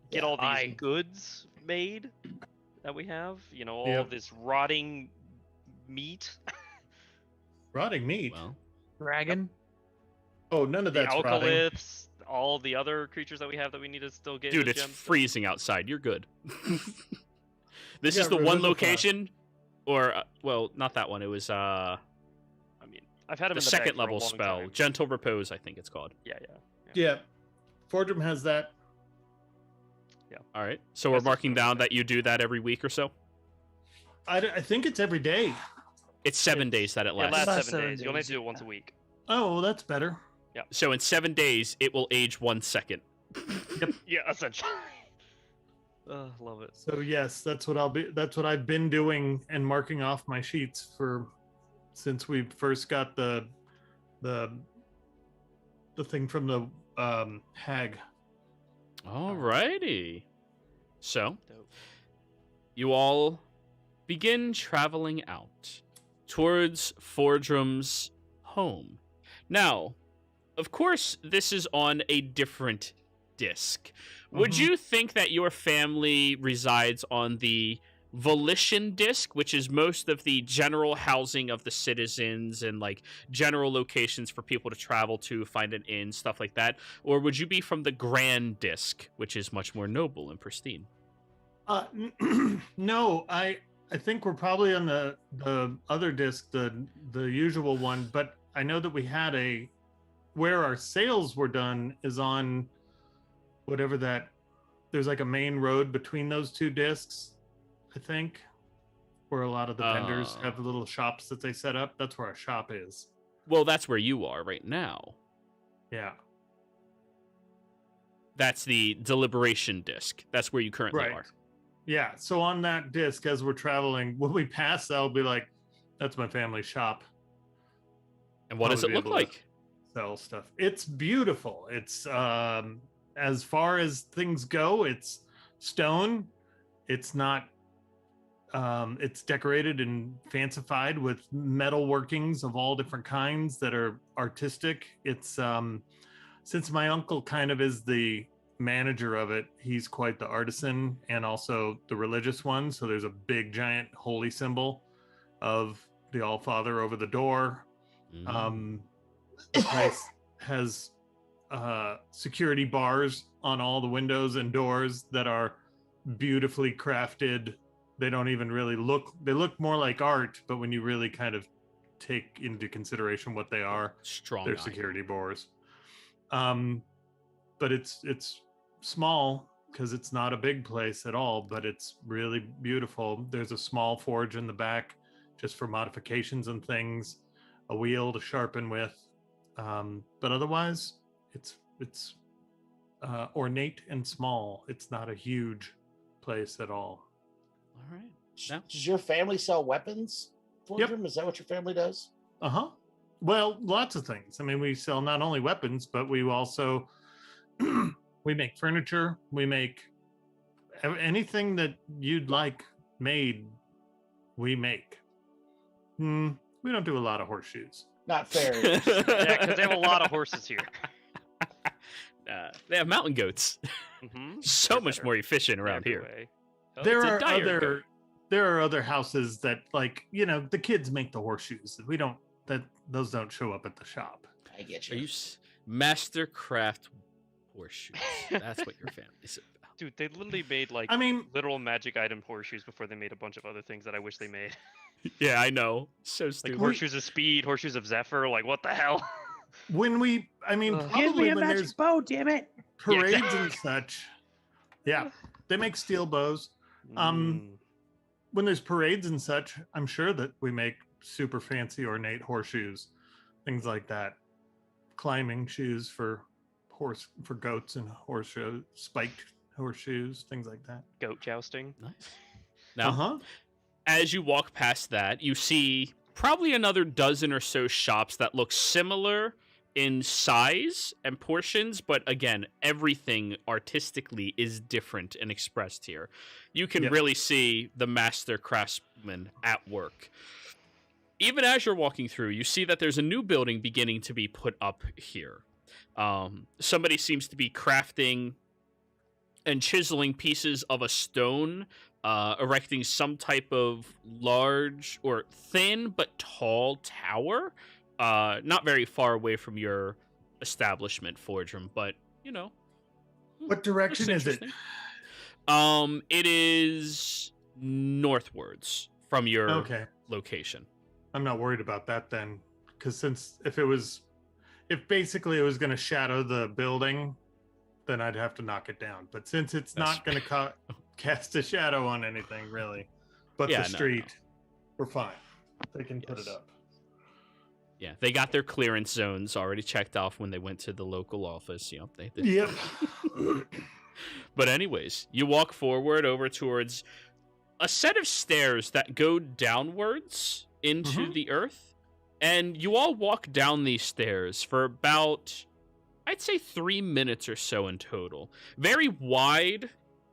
get all these Aye. goods made that we have. All Yep. of this rotting meat. Rotting meat. Well, Dragon. Oh, none of The that's rotting. alcoliths, all the other creatures that we have that we need to still get. dude, into it's gems. freezing outside. You're good. This Yeah, is the one revivify. location, or well, not that one. It was I mean, I've had them the in the second bag for a level long spell, time. Gentle Repose, I think it's called. Yeah. Yeah. Fordham has that. All right, so You we're guys marking just- down that you do that every week or so. I think it's every day. It's 7 days that it It lasts. lasts Last 7 days. 7 You only have days, to do it once yeah. a week. Oh, well, that's better. So in 7 days, it will age 1 second. Yeah, essentially. Love it. So yes, that's what I've been doing and marking off my sheets for since we first got the thing from the hag. Alrighty. So, Dope. you all begin traveling out towards Fordrum's home. Now, of course, this is on a different disc. Would Mhm. you think that your family resides on the Volition disc, which is most of the general housing of the citizens and like general locations for people to travel to, find an inn, stuff like that? Or would you be from the Grand disc, which is much more noble and pristine? No, I think we're probably on the other disc, the usual one. But I know that we had where our sales were done is on whatever that. There's like a main road between those two discs, I think, where a lot of the vendors have little shops that they set up. That's where our shop is. Well, that's where you are right now. Yeah. That's the Deliberation disc. That's where you currently Right. are. Yeah. So on that disc, as we're traveling, when we pass, I'll be like, "That's my family shop." And what does it Probably look able to like? Sell stuff. It's beautiful. It's as far as things go, it's stone. It's not. It's decorated and fancified with metal workings of all different kinds that are artistic. It's since my uncle kind of is the manager of it, he's quite the artisan and also the religious one. So there's a big giant holy symbol of the All Father over the door. The place has security bars on all the windows and doors that are beautifully crafted. They don't even really they look more like art, but when you really kind of take into consideration what they are, Strong they're eye. security bars. But it's small because it's not a big place at all, but it's really beautiful. There's a small forge in the back just for modifications and things, a wheel to sharpen with. But otherwise, it's ornate and small. It's not a huge place at all. All right. No. Does your family sell weapons? Yep. Fordrum? Is that what your family does? Well, lots of things. I mean, we sell not only weapons, but we also we make furniture. We make anything that you'd like made. We make. We don't do a lot of horseshoes. Not fair. Yeah, because they have a lot of horses here. They have mountain goats. Mm-hmm. So much more efficient around here. There it's a are dire goat. other houses that, like, the kids make the horseshoes. We don't. Those don't show up at the shop. I get Are you. you Mastercraft horseshoes? That's what your family's about. Dude, they literally made like I mean, literal magic item horseshoes before they made a bunch of other things that I wish they made. Yeah, I know. So Like stupid. horseshoes of speed, horseshoes of Zephyr. Like what the hell? Ugh. Give me probably a when there's magic bow, damn it! parades exactly. and such. Yeah, they make steel bows. Mm. When there's parades and such, I'm sure that we make super fancy ornate horseshoes, things like that. Climbing shoes for goats and horseshoe spiked horseshoes, things like that. Goat jousting. Nice. Now, Uh-huh. as you walk past that, you see probably another dozen or so shops that look similar in size and portions, but again, everything artistically is different and expressed here. You can Yep. really see the master craftsman at work. Even as you're walking through, you see that there's a new building beginning to be put up here. Somebody seems to be crafting and chiseling pieces of a stone, erecting some type of large or thin but tall tower, not very far away from your establishment, Fordrum, but What direction looks is it? interesting. It is northwards from your Okay. location. I'm not worried about that then, because if basically it was going to shadow the building, then I'd have to knock it down. But since it's That's not going to cast a shadow on anything really, but Yeah, the no, street, we're fine. They can put Yes. it up. Yeah, they got their clearance zones already checked off when they went to the local office. They did. Yep. But anyways, you walk forward over towards a set of stairs that go downwards into Mhm. the earth. And you all walk down these stairs for about, I'd say, 3 minutes or so in total. Very wide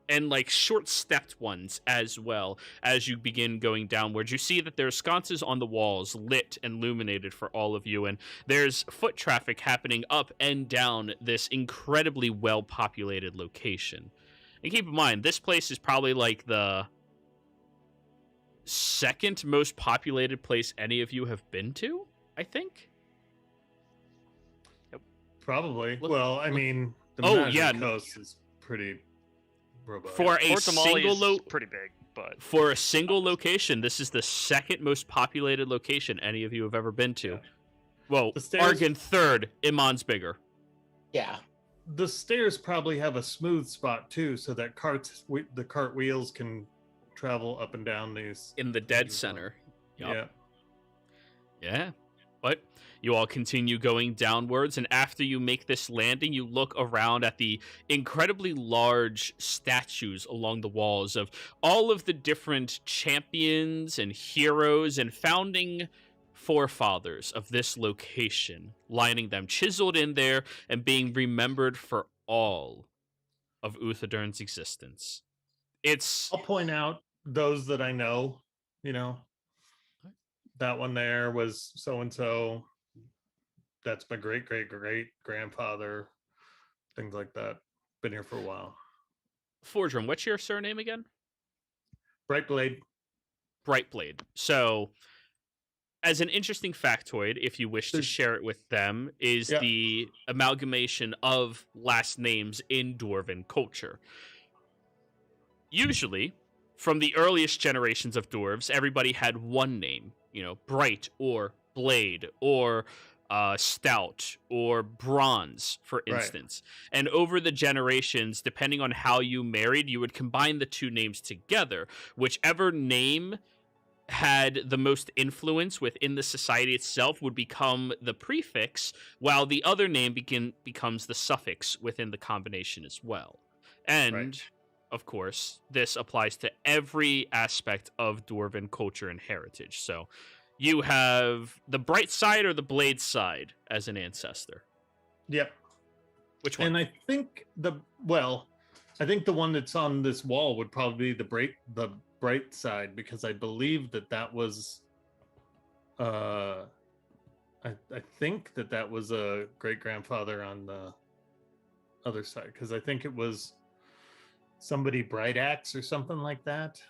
and like short-stepped ones as well. As you begin going downwards, you see that there are sconces on the walls, lit and illuminated for all of you, and there's foot traffic happening up and down this incredibly well-populated location. And keep in mind, this place is probably like the second most populated place any of you have been to, I think. Probably. Look- well, I look- mean, the Oh, Menagerie yeah, Coast is pretty robust. For a Fort Tamale single is pretty big, but for a single location, this is the second most populated location any of you have ever been to. Yeah. Well, The stairs- Argon third, Iman's bigger. Yeah. The stairs probably have a smooth spot too, so that the cart wheels can travel up and down these. In the dead These center. Yup. Yeah. Yeah. But you all continue going downwards, and after you make this landing, you look around at the incredibly large statues along the walls of all of the different champions and heroes and founding forefathers of this location, lining them chiseled in there and being remembered for all of Uthadern's existence. It's I'll point out those that I know. You know, that one there was so and so. That's my great great great grandfather. Things like that. Been here for a while. Fordrum, what's your surname again? Brightblade. Brightblade. So, as an interesting factoid, if you wish to There's- share it with them, is Yeah. the amalgamation of last names in Dwarven culture. Usually, from the earliest generations of dwarves, everybody had one name, you know, Bright or Blade or Stout or Bronze, for Right. instance. And over the generations, depending on how you married, you would combine the two names together. Whichever name had the most influence within the society itself would become the prefix, while the other name becomes the suffix within the combination as well. And, Right. of course, this applies to every aspect of Dwarven culture and heritage. So you have the bright side or the blade side as an ancestor. Yep. Which one? And I think the one that's on this wall would probably be the bright side, because I believe that was I think that was a great grandfather on the other side, because I think it was somebody Bright Axe or something like that.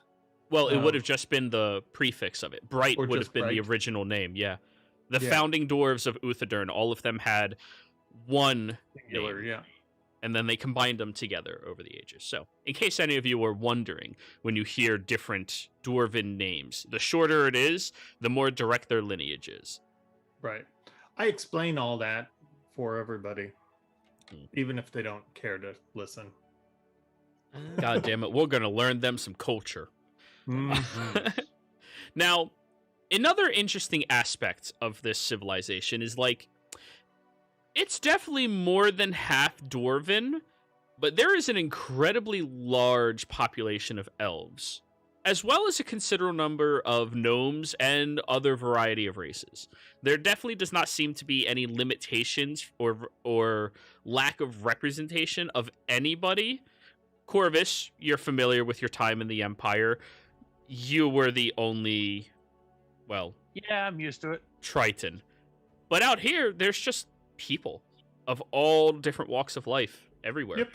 Well, it would Um, have just been the prefix of it. Bright or would just have been the Bright. original name, yeah. The Yeah. founding dwarves of Uthadern, all of them had one Singular, name, yeah. and then they combined them together over the ages. So, in case any of you were wondering, when you hear different dwarven names, the shorter it is, the more direct their lineage is. Right. I explain all that for everybody, Hmm. even if they don't care to listen. God damn it, we're going to learn them some culture. Mhm. Now, another interesting aspect of this civilization is like, it's definitely more than half Dwarven, but there is an incredibly large population of elves, as well as a considerable number of gnomes and other variety of races. There definitely does not seem to be any limitations or lack of representation of anybody. Corvus, you're familiar with your time in the Empire. You were the only, well, Yeah, I'm used to it. Triton. But out here, there's just people of all different walks of life everywhere. Yep.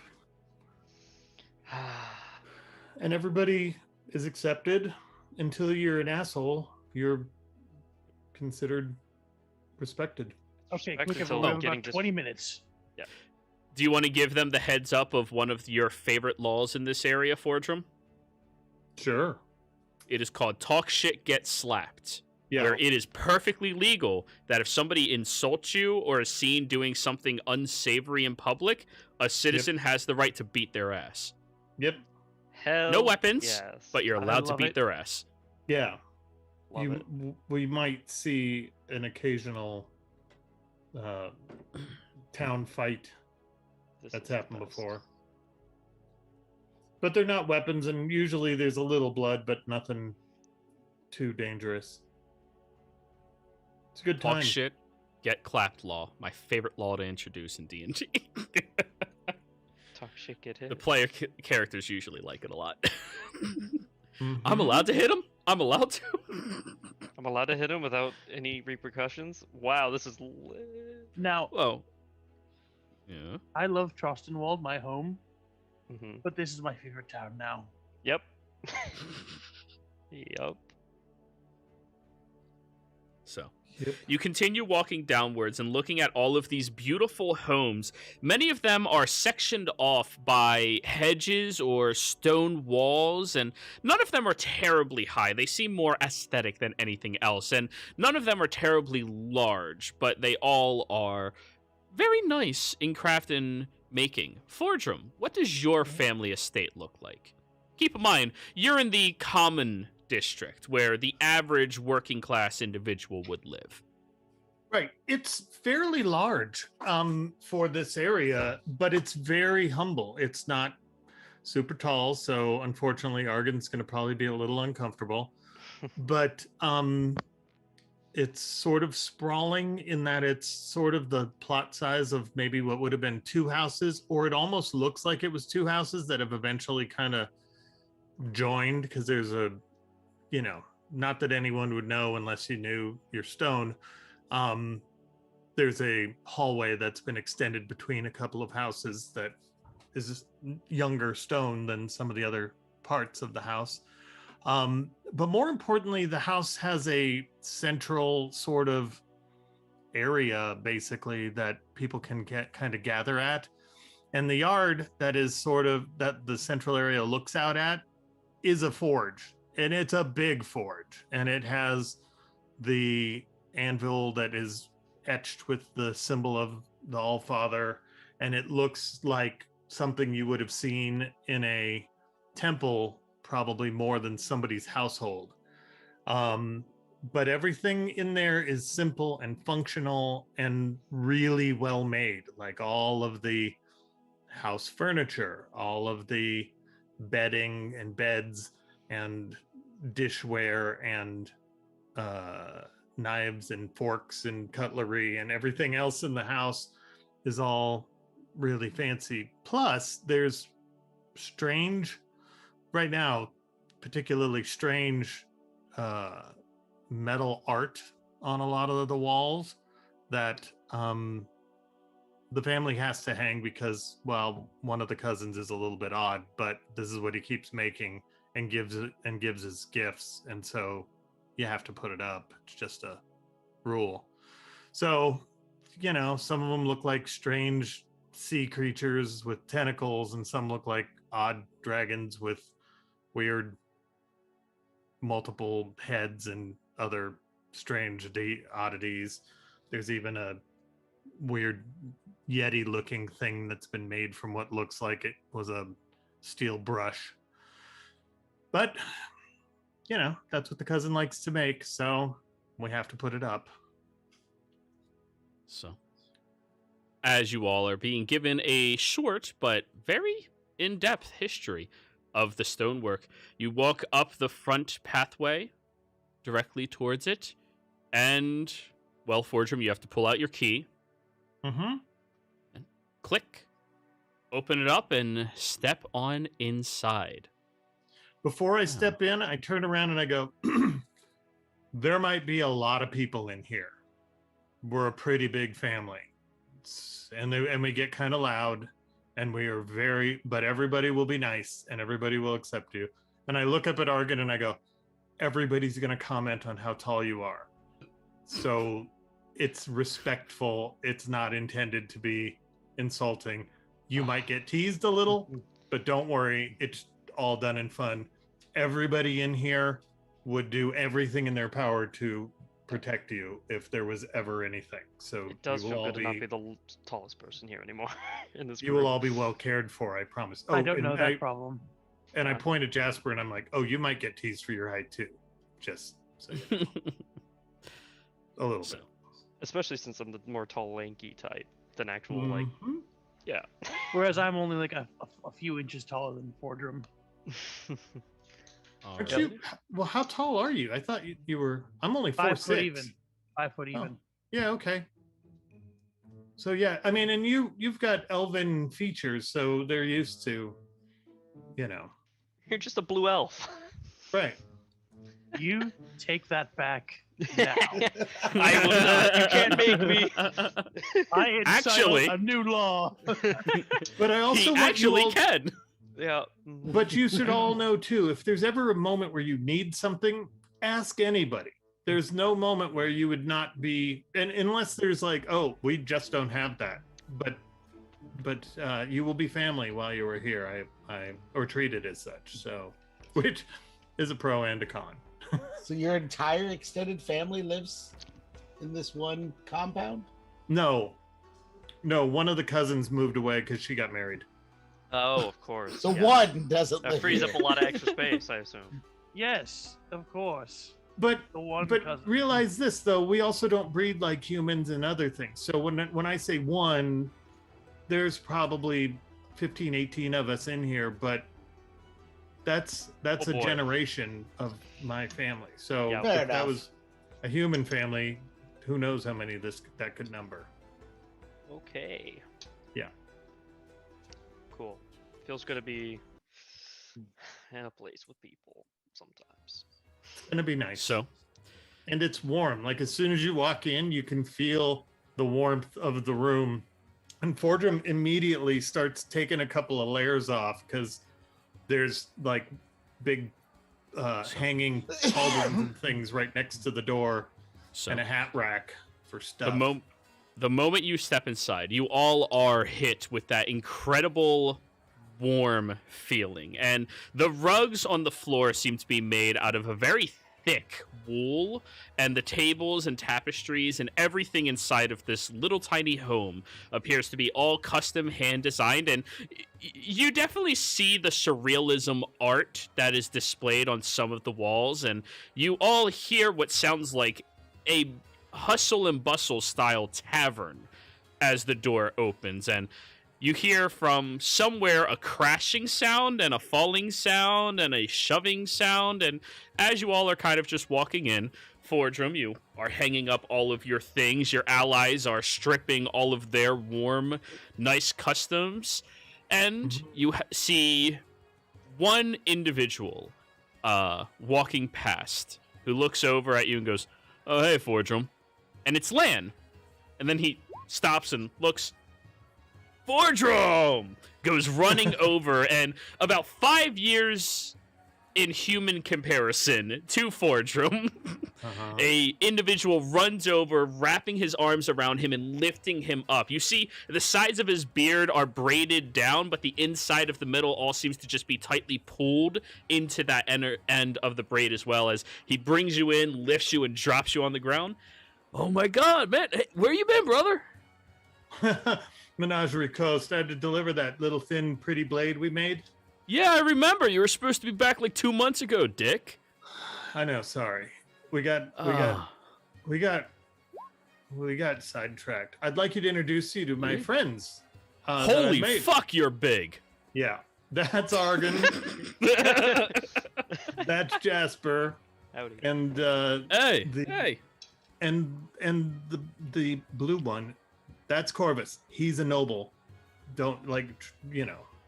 And everybody is accepted until you're an asshole. You're considered respected. Okay, Back quick, until we have getting about dis- 20 minutes. Do you want to give them the heads up of one of your favorite laws in this area, Fordrum? Sure. It is called Talk Shit, Get Slapped. Yeah. Where it is perfectly legal that if somebody insults you or is seen doing something unsavory in public, a citizen has the right to beat their ass. Yep. Hell No weapons, yes. but you're I allowed to love beat it. their ass. Yeah. Love it. We might see an occasional town fight. This That's is the happened best. before. But they're not weapons, and usually there's a little blood, but nothing too dangerous. It's a good Talk time. shit, get clapped law. My favorite law to introduce in D&D. Talk shit, get hit. The player characters usually like it a lot. Mhm. I'm allowed to hit him? I'm allowed to? I'm allowed to hit him without any repercussions. Wow, this is lit. Now, Whoa. Yeah. I love Trostenwald, my home, Mm-hmm. but this is my favorite town now. Yep. Yep. So, Yep. you continue walking downwards and looking at all of these beautiful homes. Many of them are sectioned off by hedges or stone walls, and none of them are terribly high. They seem more aesthetic than anything else, and none of them are terribly large, but they all are very nice in craft and making. Fordrum, what does your family estate look like? Keep in mind, you're in the common district where the average working class individual would live. Right. It's fairly large for this area, but it's very humble. It's not super tall, so unfortunately Argon's going to probably be a little uncomfortable. But it's sort of sprawling in that it's sort of the plot size of maybe what would have been 2 houses, or it almost looks like it was 2 houses that have eventually kind of joined, because there's a, you know, not that anyone would know unless you knew your stone. There's a hallway that's been extended between a couple of houses that is younger stone than some of the other parts of the house. But more importantly, the house has a central sort of area, basically, that people can kind of gather at. And the yard that is sort of that the central area looks out at is a forge. And it's a big forge. And it has the anvil that is etched with the symbol of the All-Father. And it looks like something you would have seen in a temple, probably more than somebody's household. But everything in there is simple and functional and really well made. Like all of the house furniture, all of the bedding and beds and dishware and knives and forks and cutlery and everything else in the house is all really fancy. Plus, there's strange, right now, particularly strange metal art on a lot of the walls that the family has to hang because, well, one of the cousins is a little bit odd, but this is what he keeps making and gives as gifts, and so you have to put it up. It's just a rule. So, you know, some of them look like strange sea creatures with tentacles, and some look like odd dragons with weird multiple heads and other strange oddities. There's even a weird Yeti looking thing that's been made from what looks like it was a steel brush. But, you know, that's what the cousin likes to make, so we have to put it up. So, as you all are being given a short but very in-depth history of the stonework, you walk up the front pathway directly towards it, and, well, Fordrum, you have to pull out your key. Mm-hmm. And click. Open it up and step on inside. Before I step in, I turn around and I go, there might be a lot of people in here. We're a pretty big family. And we get kind of loud, and we are but everybody will be nice and everybody will accept you. And I look up at Argon and I go, everybody's going to comment on how tall you are. So it's respectful. It's not intended to be insulting. You might get teased a little, but don't worry. It's all done in fun. Everybody in here would do everything in their power to protect you if there was ever anything. So It does you will feel all good to not be the tallest person here anymore in this you group. will all be well cared for, I promise. I don't and know that problem. And I point at Jasper and I'm like, oh, you might get teased for your height too. Just so you know. A little bit. Especially since I'm the more tall, lanky type than actual, like, Mhm. yeah. Whereas I'm only like a few inches taller than Fordrum. Aren't you? Well, how tall are you? I thought you were. I'm only 5 foot 4'6". even. 5 foot even. Yeah, okay. So yeah, I mean, and you've got elven features, so they're used to, you know. You're just a blue elf. Right. You take that back now. I will not. You can't make me. I Actually- incite a new law. But I also He want you actually all, can. Yeah. but you should all know too, if there's ever a moment where you need something, ask anybody. There's no moment where you would not be, and unless there's like, oh, we just don't have that. But you will be family while you are here. I or treated as such. So, which is a pro and a con. So your entire extended family lives in this one compound? No, one of the cousins moved away because she got married. Oh, of course. So yeah. one doesn't That live frees here. up a lot of extra space, I assume. Yes, of course. But The one but cousin. realize this though, we also don't breed like humans and other things. So when I say one, there's probably 15, 18 of us in here, but that's Oh, a boy. generation of my family. So Yeah. if Fair that enough. was a human family, who knows how many that could number. Okay. Yeah. Cool. Feels good to be in a place with people sometimes. It's gonna be nice. So, And it's warm. Like as soon as you walk in, you can feel the warmth of the room. And Fordrum immediately starts taking a couple of layers off because there's like big hanging cauldrons and things right next to the door so and a hat rack for stuff. the moment you step inside, you all are hit with that incredible warm feeling. And the rugs on the floor seem to be made out of a very thick wool, and the tables and tapestries and everything inside of this little tiny home appears to be all custom hand designed. And you definitely see the surrealism art that is displayed on some of the walls, and you all hear what sounds like a hustle and bustle style tavern as the door opens, and you hear from somewhere a crashing sound and a falling sound and a shoving sound. And as you all are kind of just walking in, Fordrum, you are hanging up all of your things. Your allies are stripping all of their warm, nice customs. And you see one individual walking past who looks over at you and goes, "Oh, hey, Fordrum." And it's Lan. And then he stops and looks. Fordrum goes running over, and about 5 years in human comparison to Fordrum, a individual runs over, wrapping his arms around him and lifting him up. You see the sides of his beard are braided down, but the inside of the middle all seems to just be tightly pulled into that end of the braid, as well as he brings you in, lifts you, and drops you on the ground. Oh my god, man. Hey, where you been, brother? Menagerie Coast. I had to deliver that little thin, pretty blade we made. Yeah, I remember. You were supposed to be back like 2 months ago, Dick. I know. Sorry, we got sidetracked. I'd like you to introduce you to my Really? friends. that I Holy made. fuck, you're big. Yeah, that's Argon. That's Jasper, Howdy. and Hey, The- hey. and the blue one. That's Corvus. He's a noble. Don't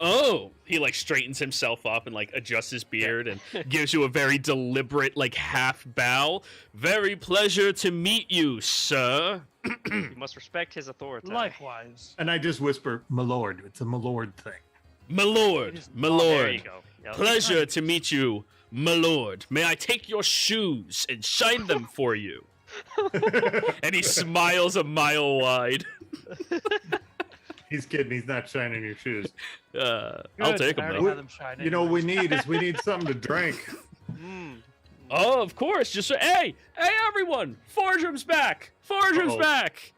Oh, he like straightens himself up and like adjusts his beard and gives you a very deliberate like half bow. Very pleasure to meet you, sir. You must respect his authority. Likewise. And I just whisper, "My lord." It's a my lord thing. My lord, It is my not- There you lord. go. Yep. Pleasure to meet you, my lord. May I take your shoes and shine them for you? And he smiles a mile wide. He's kidding. He's not shining your shoes. I'll Good, take I them already though. have them shine You know what we anyways. need is something to drink. Mm. Oh, of course. Just hey, everyone! Fordrum's back. Fordrum's Uh-oh. back.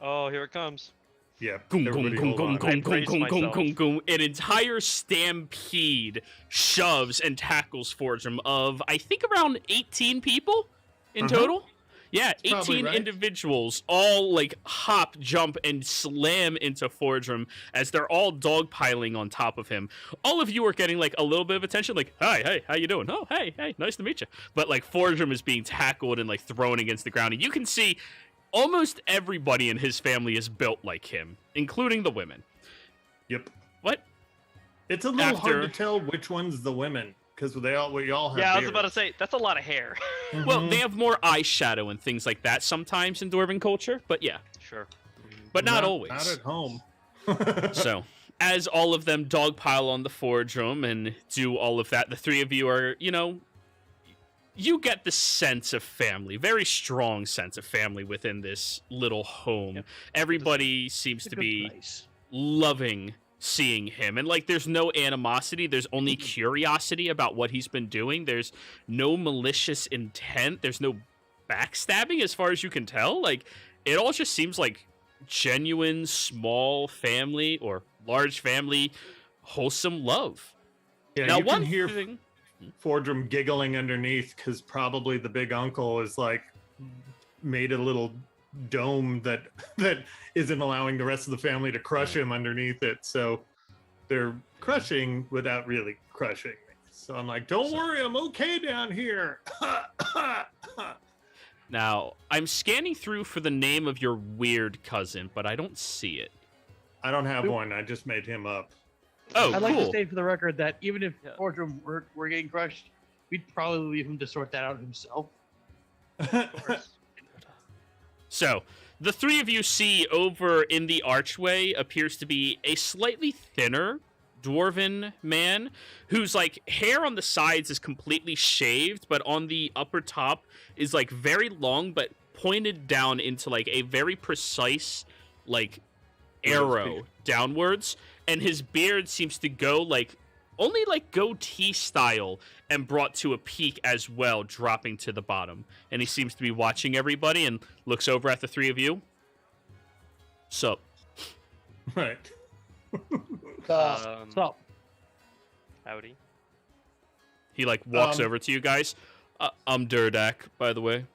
Oh, here it comes. Yeah. Goom, everybody goom, hold goom, on. goom, I goom, braced goom, goom, myself. goom, goom. An entire stampede shoves and tackles Fordrum of, I think, around 18 people in Uh-huh. total. Yeah, That's probably 18 right. individuals all like hop, jump, and slam into Fordrum as they're all dogpiling on top of him. All of you are getting like a little bit of attention, like, hi, hey, how you doing? Oh, hey, nice to meet you. But like Fordrum is being tackled and like thrown against the ground, and you can see almost everybody in his family is built like him, including the women. Yep. What? It's a little hard to After- tell which one's the women because we all have. Yeah, I was about to beards. say that's a lot of hair. Well, Mhm. they have more eyeshadow and things like that sometimes in Dwarven culture, but yeah, Sure. but not always. Not at home. So, as all of them dogpile on the forge room and do all of that, the three of you are, you get the sense of family, very strong sense of family within this little home. Yep. Everybody seems It's a to good be place. loving seeing him. And, like, there's no animosity. There's only curiosity about what he's been doing. There's no malicious intent. There's no backstabbing as far as you can tell. Like, it all just seems like genuine, small family or large family, wholesome love. Yeah, Now, you one can hear thing... Fordrum giggling underneath because probably the big uncle is like made a little dome that isn't allowing the rest of the family to crush him underneath it. So they're crushing without really crushing me. So I'm like, don't worry, I'm okay down here. Now, I'm scanning through for the name of your weird cousin, but I don't see it. I don't have one. I just made him up. Oh, I'd like to cool. state for the record that even if Yeah. Fordrum were getting crushed, we'd probably leave him to sort that out himself. So, the three of you see over in the archway appears to be a slightly thinner dwarven man whose like hair on the sides is completely shaved, but on the upper top is like very long but pointed down into like a very precise like arrow downwards, and his beard seems to go like only like goatee style and brought to a peak as well, dropping to the bottom. And he seems to be watching everybody and looks over at the three of you. Sup? Right. So, Howdy. He like walks Um, over to you guys. I'm Durdak, by the way.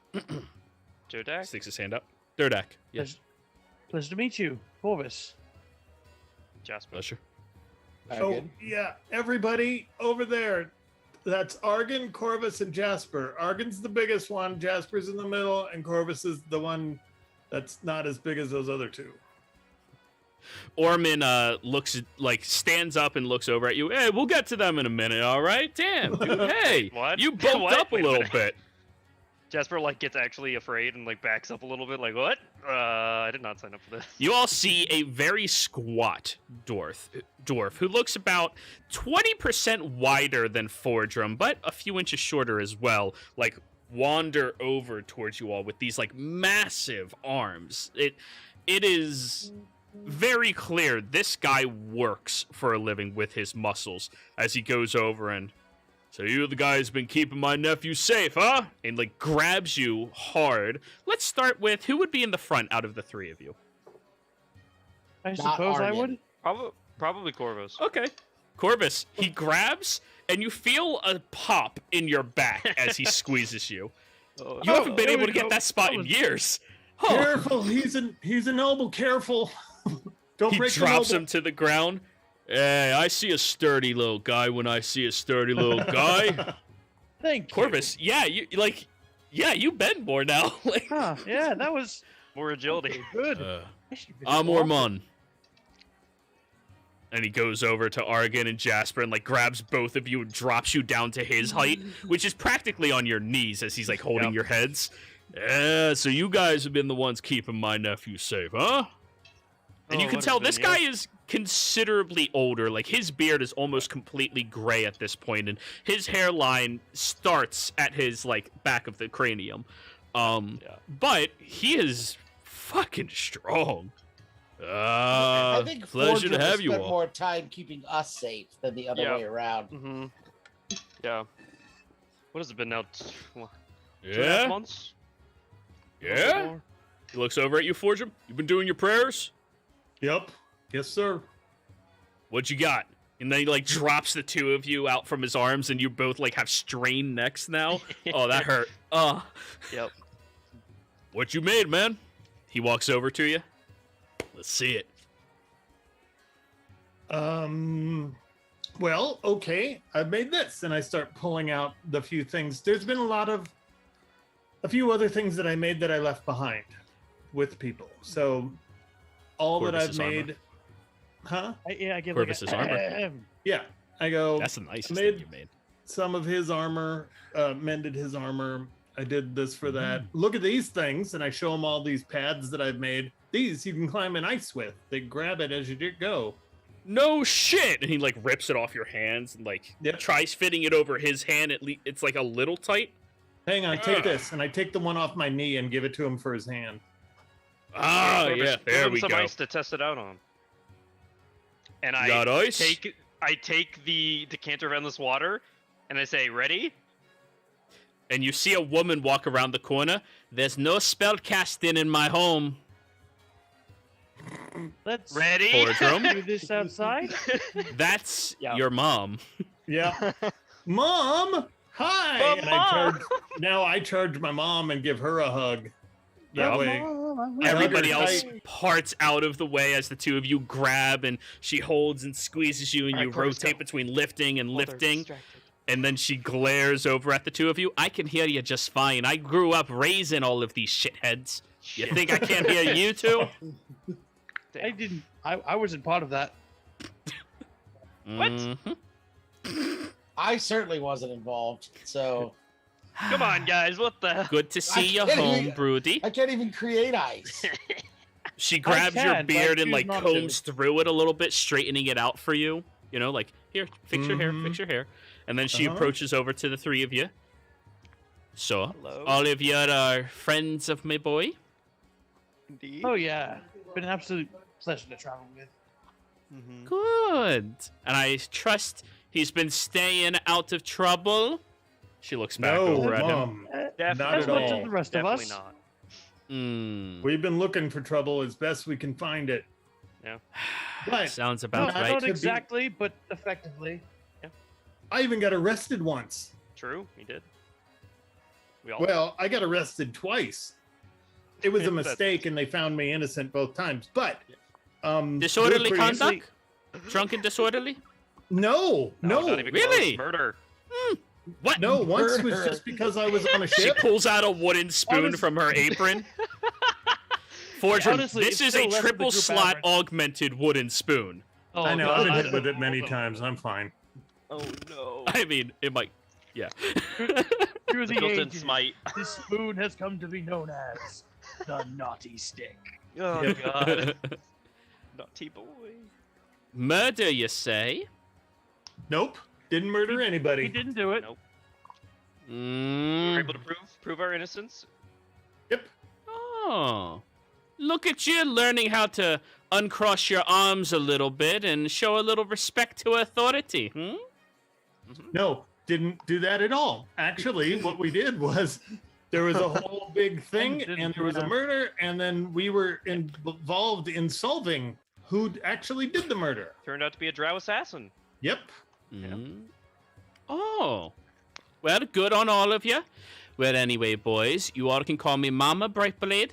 Jodak? Sticks his hand up. Durdak. Yes. pleasure to meet you, Corvus. Jasper. Pleasure. Oh, yeah. Everybody over there. That's Argon, Corvus, and Jasper. Argon's the biggest one. Jasper's in the middle, and Corvus is the one that's not as big as those other two. Orman looks like stands up and looks over at you. Hey, we'll get to them in a minute, all right? Damn, dude. Hey, What? you bumped What? up a Wait a little minute. bit. Jasper like gets actually afraid and like backs up a little bit. Like what? I did not sign up for this. You all see a very squat dwarf who looks about 20% wider than Fordrum, but a few inches shorter as well, like wander over towards you all with these like massive arms. It is very clear this guy works for a living with his muscles as he goes over and, so you the guy who's been keeping my nephew safe, huh? And like grabs you hard. Let's start with who would be in the front out of the three of you. I suppose I Argon. would. Probably Corvus. Okay. Corvus, he grabs and you feel a pop in your back as he squeezes you. Oh, You haven't been there able we to get go. that spot That in was- years. Huh. Careful, he's a noble. Careful. Don't He break the drops noble. him to the ground. Hey, I see a sturdy little guy when I see a sturdy little guy. Thank you. Corvus, yeah, you bend more now. Like, Huh, yeah, that was more agility. good. uh, I should be I'm awesome. Ormond. And he goes over to Argon and Jasper and like grabs both of you and drops you down to his height, which is practically on your knees as he's like holding Yep. your heads. Yeah, so you guys have been the ones keeping my nephew safe, huh? And you Oh, can what tell has been, this guy is considerably older. Like his beard is almost completely gray at this point, and his hairline starts at his like back of the cranium. Yeah. But he is fucking strong. I think Pleasure Fordrum to have has you spent all. more time keeping us safe than the other Yeah. way around. Mm-hmm. Yeah. What has it been now? 2.5 Yeah, months? A little bit yeah. more? He looks over at you, Fortune. You been doing your prayers? Yep. Yes, sir. What you got? And then he like drops the two of you out from his arms, and you both like have strained necks now. Oh, that hurt. Yep. What you made, man? He walks over to you. Let's see it. Well, okay, I've made this, and I start pulling out the few things. There's been a few other things that I made that I left behind with people. So all that I've Corvus's armor. made, huh? I get Corvus's like armor. Yeah, I go. That's the nicest made- thing you made. Some of his armor, mended his armor. I did this for that. Look at these things, and I show them all these pads that I've made. These you can climb in ice with. They grab it as you go. No shit! And he like rips it off your hands and like Yep. tries fitting it over his hand. It's like a little tight. Hang on, take this, and I take the one off my knee and give it to him for his hand. Ah, Corvus, yeah, give there him we some go. ice to test it out on. And You got ice? I take the decanter of endless water, and I say, "Ready?" And you see a woman walk around the corner. There's no spell casting in my home. Let's Ready? Boardroom. do this outside. That's Yeah. your mom. Yeah. Mom, hi. Mom, and Mom. I charge my mom and give her a hug. That Yeah. way. Everybody hug her else tight. parts out of the way as the two of you grab, and she holds and squeezes you, and All right, you Corvus, rotate go. between lifting and Oh, they're lifting. distracted. And then she glares over at the two of you. I can hear you just fine. I grew up raising all of these shitheads. You Shit. think I can't hear you two? Damn. I didn't. I wasn't part of that. What? Mhm. I certainly wasn't involved, so Come on, guys. What the? Good to see you can't home, even- Broody. I can't even create ice. She grabs your can, but I beard and choose like not combs through it a little bit, straightening it out for you. You know, like, here, fix your hair, Mhm. fix your hair. And then she Uh-huh. approaches over to the three of you. So, Hello. all of you are friends of my boy? Indeed. Oh yeah, been an absolute pleasure to travel with. Mhm. Good. And I trust he's been staying out of trouble. She looks back over at him. Mom. Definitely Not As at much all. as the rest Definitely of us. not. Mm. We've been looking for trouble as best we can find it. But Sounds No, about right. not To be- exactly, but effectively. I even got arrested once. True, he did. We all. Well, I got arrested twice. It was a That's- mistake, and they found me innocent both times. But Disorderly good for you. conduct? Drunken disorderly? No, not no, even really? close. Murder. What? no. Once was Murder. just because I was on a She ship. pulls out a wooden spoon Honest- from her apron. Fortune, Honestly, this it's is a still less of the triple group slot average. augmented wooden spoon. Oh, I know. God. I've been hit with it many times. I'm fine. Oh no. I mean, it might. Yeah. Through The the built-in ages, smite. this spoon has come to be known as the naughty stick. Oh Yep. god. Naughty boy. Murder, you say? Nope, didn't murder He anybody. didn't do it. Nope. We were able to prove our innocence. Oh. Look at you learning how to uncross your arms a little bit and show a little respect to authority, hmm? No, didn't do that at all. Actually, what we did was there was a whole big thing, Didn't and there was a do that. murder, and then we were involved in solving who actually did the murder. Turned out to be a drow assassin. Yep. Mm. Oh. Well, good on all of you. Well, anyway, boys, you all can call me Mama Brightblade.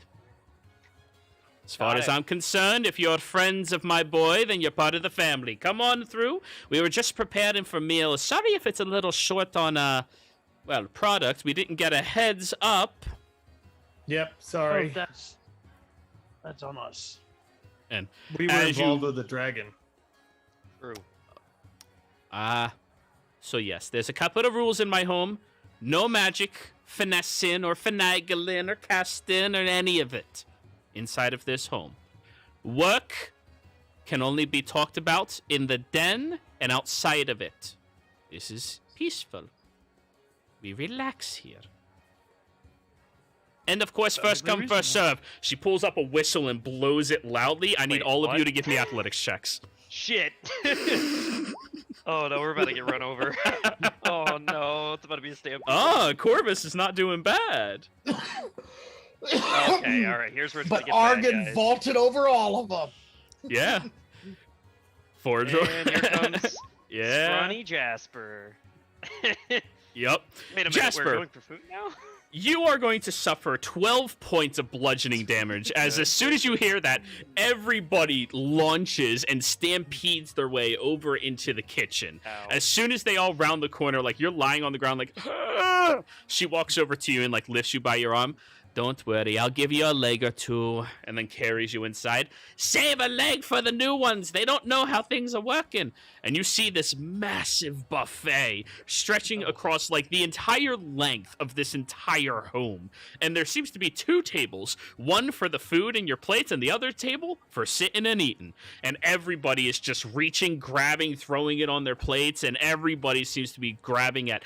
As far Got as it. I'm concerned, if you're friends of my boy, then you're part of the family. Come on through. We were just preparing for meals. Sorry if it's a little short on, well, product. We didn't get a heads up. Yep. Oh, Sorry, that's on us. we were as you- involved with the dragon. True. So yes, there's a couple of rules in my home. No magic, finessing, or finagling, or casting, or any of it inside of this home. Work can only be talked about in the den and outside of it. This is peaceful. We relax here. And of course, first come, first serve. She pulls up a whistle and blows it loudly. I need Wait, all of you what? to give me athletics checks. Shit. Oh no, we're about to get run over. Oh no, it's about to be a stampede. Oh, Corvus is not doing bad. Okay, all right. Here's where it's But gonna get bad, Argon guys. vaulted over all of them. Yeah. Forge. And here comes Yeah. Scrawny Jasper. Yep. Wait a minute, Jasper. we're going for food now? You are going to suffer 12 points of bludgeoning damage as soon as you hear that, everybody launches and stampedes their way over into the kitchen. Ow. As soon as they all round the corner, like you're lying on the ground like, "Ah!" She walks over to you and like lifts you by your arm. Don't worry, I'll give you a leg or two, and then carries you inside. Save a leg for the new ones. They don't know how things are working. And you see this massive buffet stretching across like the entire length of this entire home. And there seems to be 2 tables, one for the food in your plates and the other table for sitting and eating. And everybody is just reaching, grabbing, throwing it on their plates, and everybody seems to be grabbing at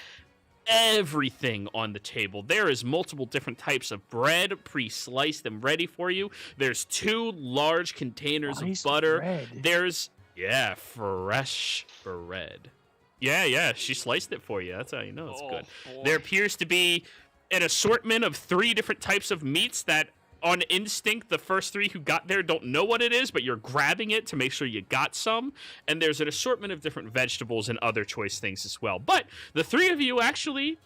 everything on the table. There is multiple different types of bread pre-sliced and ready for you. There's 2 large containers Sliced of butter. bread. There's fresh bread. Yeah, she sliced it for you. That's how you know it's good. Boy. There appears to be an assortment of 3 different types of meats that on instinct, the first 3 who got there don't know what it is, but you're grabbing it to make sure you got some. And there's an assortment of different vegetables and other choice things as well. But the 3 of you actually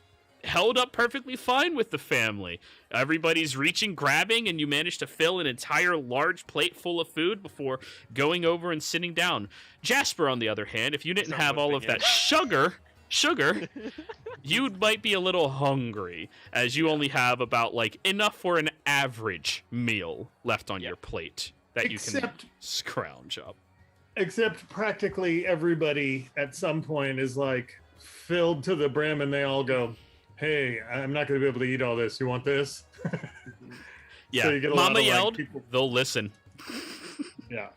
held up perfectly fine with the family. Everybody's reaching, grabbing, and you managed to fill an entire large plate full of food before going over and sitting down. Jasper, on the other hand, if you didn't have all of that sugar, you might be a little hungry, as you only have about like enough for an average meal left on your plate that you can scrounge up. Except practically everybody at some point is like filled to the brim, and they all go, "Hey, I'm not going to be able to eat all this. You want this?" Yeah, So you get a Mama lot of, like, yelled, people- they'll listen. Yeah.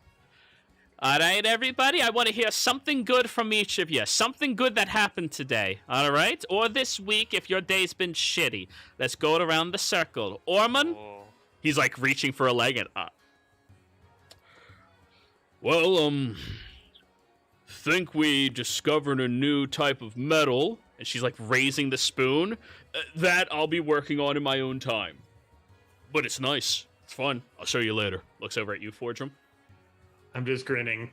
All right, everybody, I want to hear something good from each of you. Something good that happened today, all right? Or this week if your day's been shitty. Let's go around the circle. Ormond, Oh. he's like reaching for a leg and think we discovered a new type of metal. And she's like raising the spoon. That I'll be working on in my own time. But it's nice. It's fun. I'll show you later. Looks over at you, Fordrum. I'm just grinning.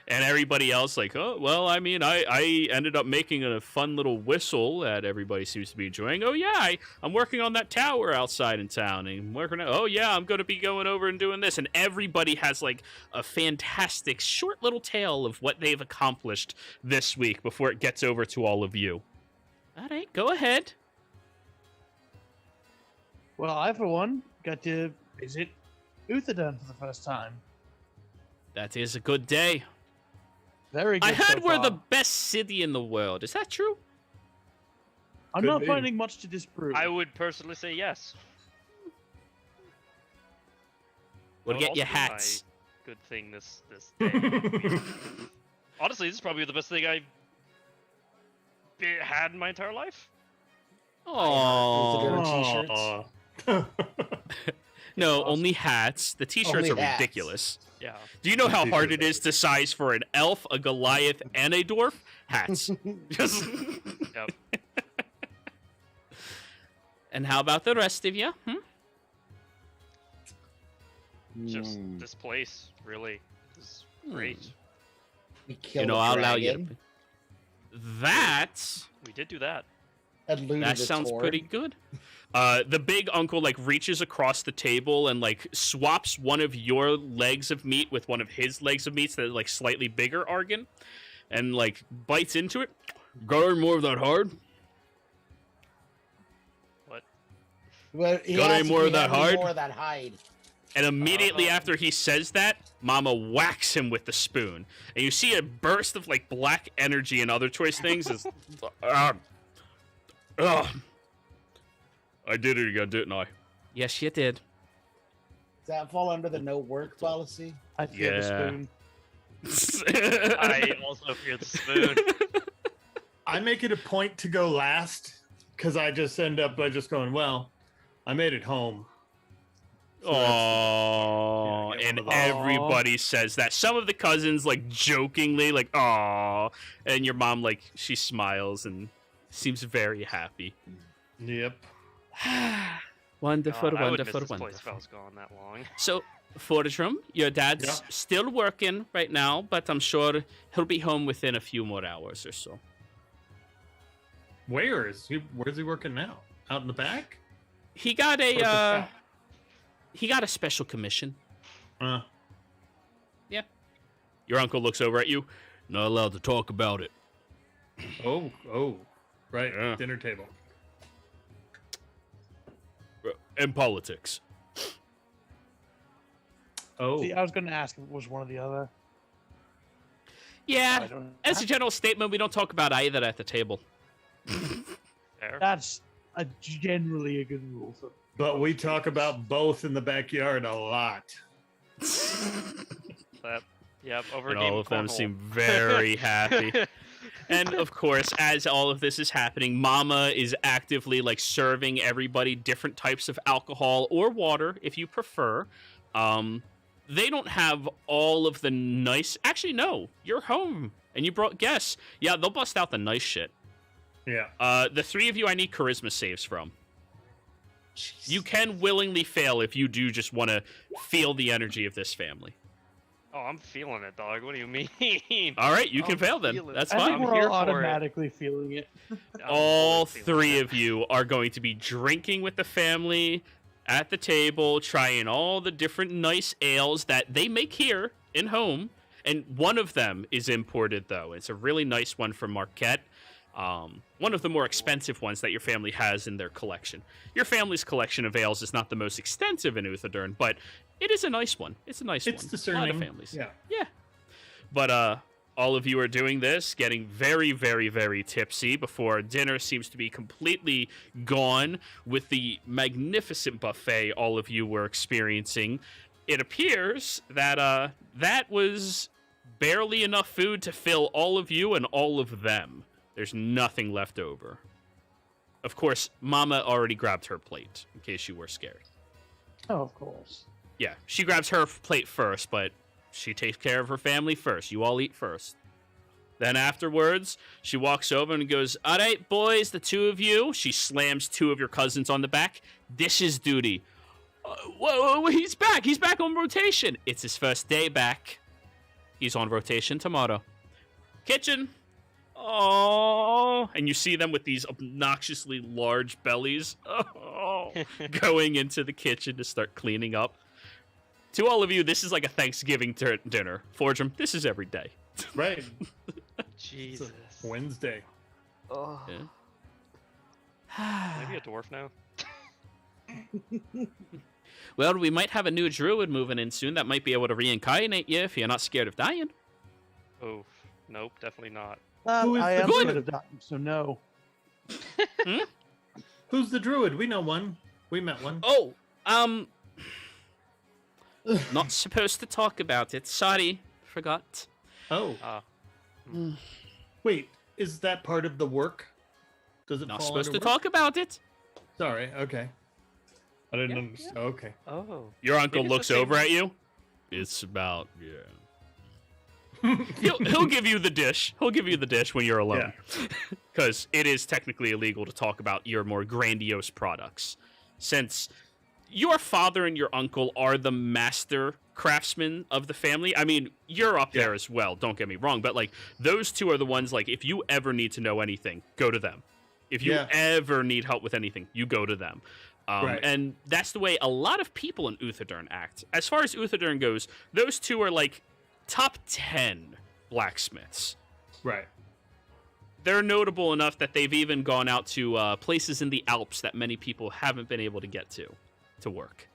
And everybody else like, oh, well, I mean, I ended up making a fun little whistle that everybody seems to be enjoying. Oh, yeah, I'm working on that tower outside in town. And oh, yeah, I'm going to be going over and doing this. And everybody has, like, a fantastic short little tale of what they've accomplished this week before it gets over to all of you. All right, go ahead. Well, I, for one, got to visit Uthodurn for the first time. That is a good day. Very good. I heard so we're far. the best city in the world. Is that true? I'm Could not be. finding much to disprove. I would personally say yes. We'll That would get you also be my hats. Good thing this day. Honestly, this is probably the best thing I've had in my entire life. Oh, T-shirts. no, awesome. only hats. The t-shirts Only are hats. ridiculous. Yeah. Do you know how hard T-shirts. it is to size for an elf, a Goliath, and a dwarf? Hats. Just- Yep. And how about the rest of you? Just Hmm. this place really is great. We killed You know, a I'll allow you. dragon That We did do that. and looted that its sounds hoard. pretty good. The big uncle like reaches across the table and like swaps one of your legs of meat with one of his legs of meat that is like slightly bigger, Argon, and like bites into it. Got any more of that hard? What? But he Got any asked if more we of that had any hard? More of that hide. And immediately Uh-oh. after he says that, Mama whacks him with the spoon. And you see a burst of like black energy and other choice things. Is, I did it again, didn't I? Yes, you did. Does that fall under the no work policy? I fear the Yeah. spoon. I also fear the spoon. I make it a point to go last because I just end up by just going, well, I made it home. So Oh, yeah, and get one of those. everybody says that. Some of the cousins like jokingly, like, "Aw," and your mom like she smiles and seems very happy. Yep. Wonderful, God, I would miss wonderful, this place if I wonderful. was gone that long. So, Fortrum, your dad's Yeah. still working right now, but I'm sure he'll be home within a few more hours or so. Where's he working now? Out in the back? He got Or at the a shop? he got a special commission. Uh, Your uncle looks over at you. Not allowed to talk about it. oh, right. Yeah. Dinner table. And politics. Oh, See, I was going to ask if it was one or the other. Yeah. I don't- As a general statement, we don't talk about either at the table. Fair. That's generally a good rule. So but we talk about both in the backyard a lot. That, yep, over And a game all of of them cornhole. seem very happy. And of course, as all of this is happening, Mama is actively like serving everybody different types of alcohol or water, if you prefer. They don't have all of the nice. Actually, no. You're home and you brought guests. Yeah, they'll bust out the nice shit. Yeah. The three of you, I need charisma saves from. You can willingly fail if you do just want to feel the energy of this family. Oh, I'm feeling it, dog. What do you mean? All right, you can I'm fail then. feeling it. That's I think fine. I'm we're here all for it. automatically feeling it. I'm All totally feeling three it. of you are going to be drinking with the family at the table, trying all the different nice ales that they make here in home. And one of them is imported, though. It's a really nice one from Marquette. One of the more expensive ones that your family has in their collection. Your family's collection of ales is not the most extensive in Uthadurn, but it is a nice one. It's a nice It's one. discerning. A lot of families. Yeah. Yeah. But all of you are doing this, getting very, very, very tipsy before dinner seems to be completely gone with the magnificent buffet all of you were experiencing. It appears that that was barely enough food to fill all of you and all of them. There's nothing left over. Of course, Mama already grabbed her plate, in case you were scared. Oh, of course. Yeah, she grabs her plate first, but she takes care of her family first. You all eat first. Then afterwards, she walks over and goes, all right, boys, the two of you. She slams two of your cousins on the back. Dishes duty. Whoa, he's back. He's back on rotation. It's his first day back. He's on rotation tomorrow. Kitchen. Oh, and you see them with these obnoxiously large bellies going into the kitchen to start cleaning up. To all of you, this is like a Thanksgiving dinner. Forgem, this is every day. Right. Jesus. It's a Wednesday. Oh. Yeah. Maybe a dwarf now. Well, we might have a new druid moving in soon that might be able to reincarnate you if you're not scared of dying. Oh, nope, definitely not. Who is I the am good- scared of dying, so no. Who's the druid? We know one. We met one. Oh, not supposed to talk about it. Sorry, forgot. Oh, wait. Is that part of the work? Does it Not fall supposed to under work? talk about it. Sorry. Okay. I didn't Yeah, understand. Okay. Oh. Your uncle Maybe it's the looks same- over at you. It's about, He'll give you the dish. He'll give you the dish when you're alone. Because it is technically illegal to talk about your more grandiose products. Since your father and your uncle are the master craftsmen of the family. I mean, you're up there as well, don't get me wrong. But, like, those two are the ones, like, if you ever need to know anything, go to them. If you ever need help with anything, you go to them. Right. And that's the way a lot of people in Uthadurn act. As far as Uthadurn goes, those two are, like, top 10 blacksmiths. Right. They're notable enough that they've even gone out to places in the Alps that many people haven't been able to get to work.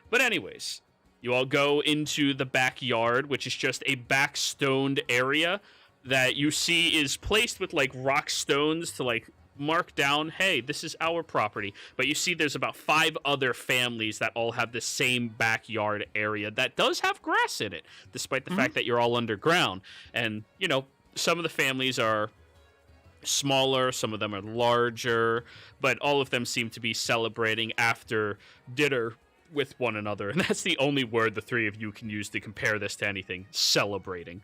But anyways, you all go into the backyard, which is just a backstoned area that you see is placed with, like, rock stones to, like, mark down, hey, this is our property. But you see there's about 5 other families that all have the same backyard area that does have grass in it, despite the fact that you're all underground. And, you know, some of the families are smaller, some of them are larger, but all of them seem to be celebrating after dinner with one another. And that's the only word the three of you can use to compare this to anything: celebrating.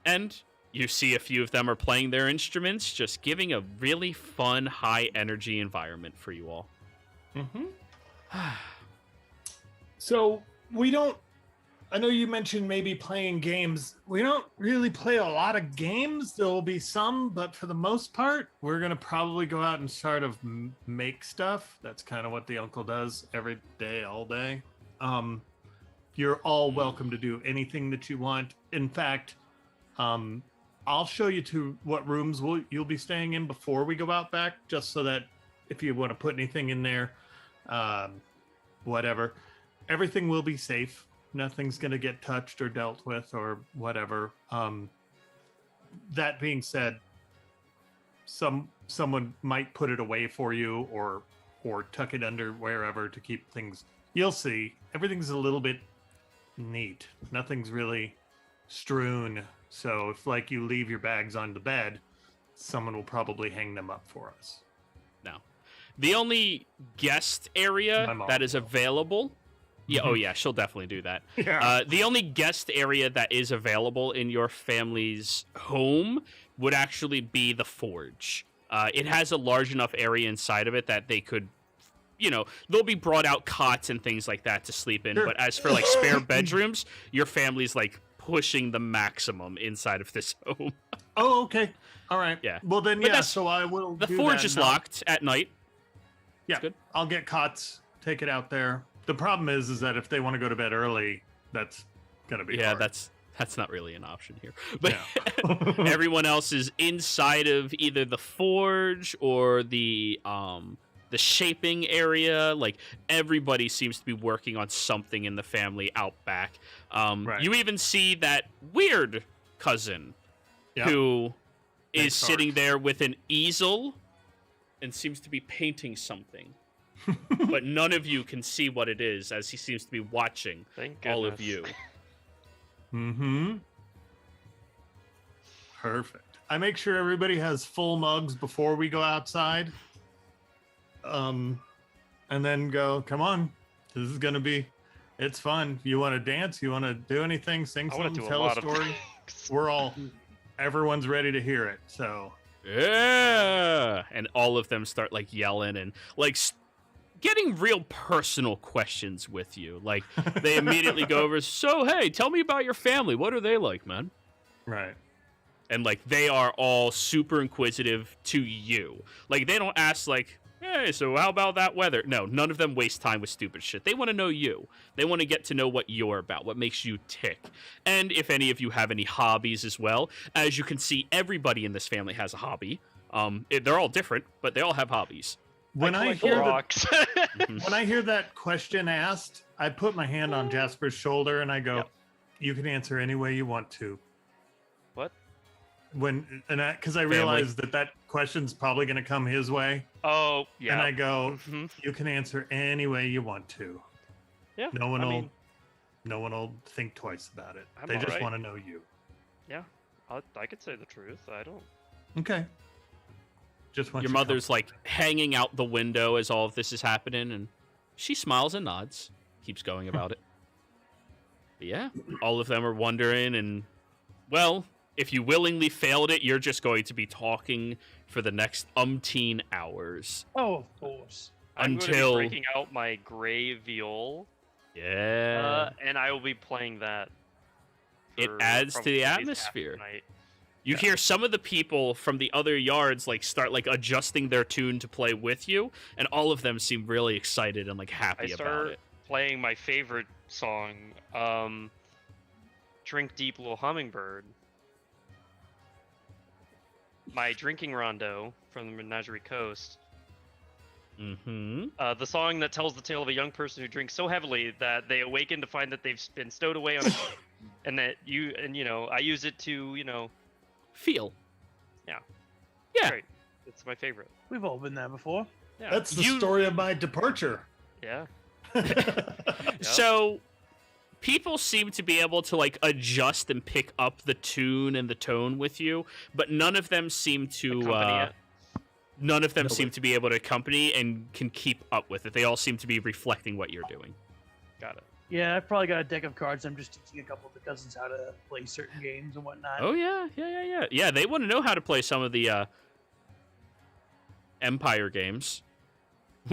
And you see a few of them are playing their instruments, just giving a really fun, high-energy environment for you all. Mm-hmm. So we don't I know you mentioned maybe playing games. We don't really play a lot of games. There will be some, but for the most part, we're going to probably go out and sort of make stuff. That's kind of what the uncle does every day, all day. You're all welcome to do anything that you want. In fact, I'll show you to what rooms you'll be staying in before we go out back, just so that if you want to put anything in there, whatever, everything will be safe. Nothing's going to get touched or dealt with or whatever. That being said, someone might put it away for you or tuck it under wherever to keep things. You'll see. Everything's a little bit neat. Nothing's really strewn. So if like you leave your bags on the bed, someone will probably hang them up for us. No. The only guest area that is available. Yeah, oh yeah, she'll definitely do that. Yeah. The only guest area that is available in your family's home would actually be the forge. It has a large enough area inside of it that they could, they'll be brought out cots and things like that to sleep in. Sure. But as for like spare bedrooms, your family's like pushing the maximum inside of this home. Oh, okay. All right. Yeah. Well then, But yeah. So I will. The do forge that is now. locked at night. Yeah. Good. I'll get cots. Take it out there. The problem is that if they want to go to bed early, that's gonna be hard. That's not really an option here. But Yeah. everyone else is inside of either the forge or the shaping area. Like everybody seems to be working on something in the family out back. Right. You even see that weird cousin Yeah. who is Makes sitting art. there with an easel and seems to be painting something. But none of you can see what it is, as he seems to be watching Thank all of goodness. you. Mm-hmm. Perfect. I make sure everybody has full mugs before we go outside. And then go, come on. This is gonna be it's fun. You wanna dance, you wanna do anything, sing I want something, to do a tell a lot of story. things. Everyone's ready to hear it. So Yeah, and all of them start like yelling and like getting real personal questions with you. Like they immediately go over, so hey, tell me about your family. What are they like, man? right. And like they are all super inquisitive to you. Like they don't ask like, hey, so how about that weather? No, none of them waste time with stupid shit. They want to know you. They want to get to know what you're about, what makes you tick. And if any of you have any hobbies as well, as you can see, everybody in this family has a hobby. They're all different, but they all have hobbies. When I collect hear that rocks. when I hear that question asked, I put my hand on Jasper's shoulder and I go, Yep. "You can answer any way you want to." What? Because I realized that question's probably going to come his way, Oh, yeah. and I go, Mhm. "You can answer any way you want to. Yeah. No one I will, mean, no one will think twice about it. I'm They just alright. want to know you." I could say the truth. I don't. Okay. Just want Your you mother's like hanging out the window as all of this is happening, and she smiles and nods, keeps going about it. But yeah, all of them are wondering, and well, if you willingly failed it, you're just going to be talking for the next umpteen hours. Oh, of course. I'm going to Until- be breaking out my gray viol, Yeah. and I will be playing that. It for adds to probably the at least half atmosphere. the night. You hear some of the people from the other yards like start like adjusting their tune to play with you, and all of them seem really excited and like I happy about start it. playing my favorite song, "Drink Deep, Little Hummingbird." My drinking rondo from the Menagerie Coast. Mm-hmm. The song that tells the tale of a young person who drinks so heavily that they awaken to find that they've been stowed away on a ship, and that I use it to Feel. Yeah. Yeah. Great. It's my favorite. We've all been there before. Yeah. That's the You- story of my departure. Yeah. So people seem to be able to like adjust and pick up the tune and the tone with you, but none of them seem to Accompany it. none of them Nobody. seem to be able to accompany and can keep up with it. They all seem to be reflecting what you're doing. Got it. Yeah, I've probably got a deck of cards. I'm just teaching a couple of the cousins how to play certain games and whatnot. Oh yeah. Yeah, they want to know how to play some of the Empire games.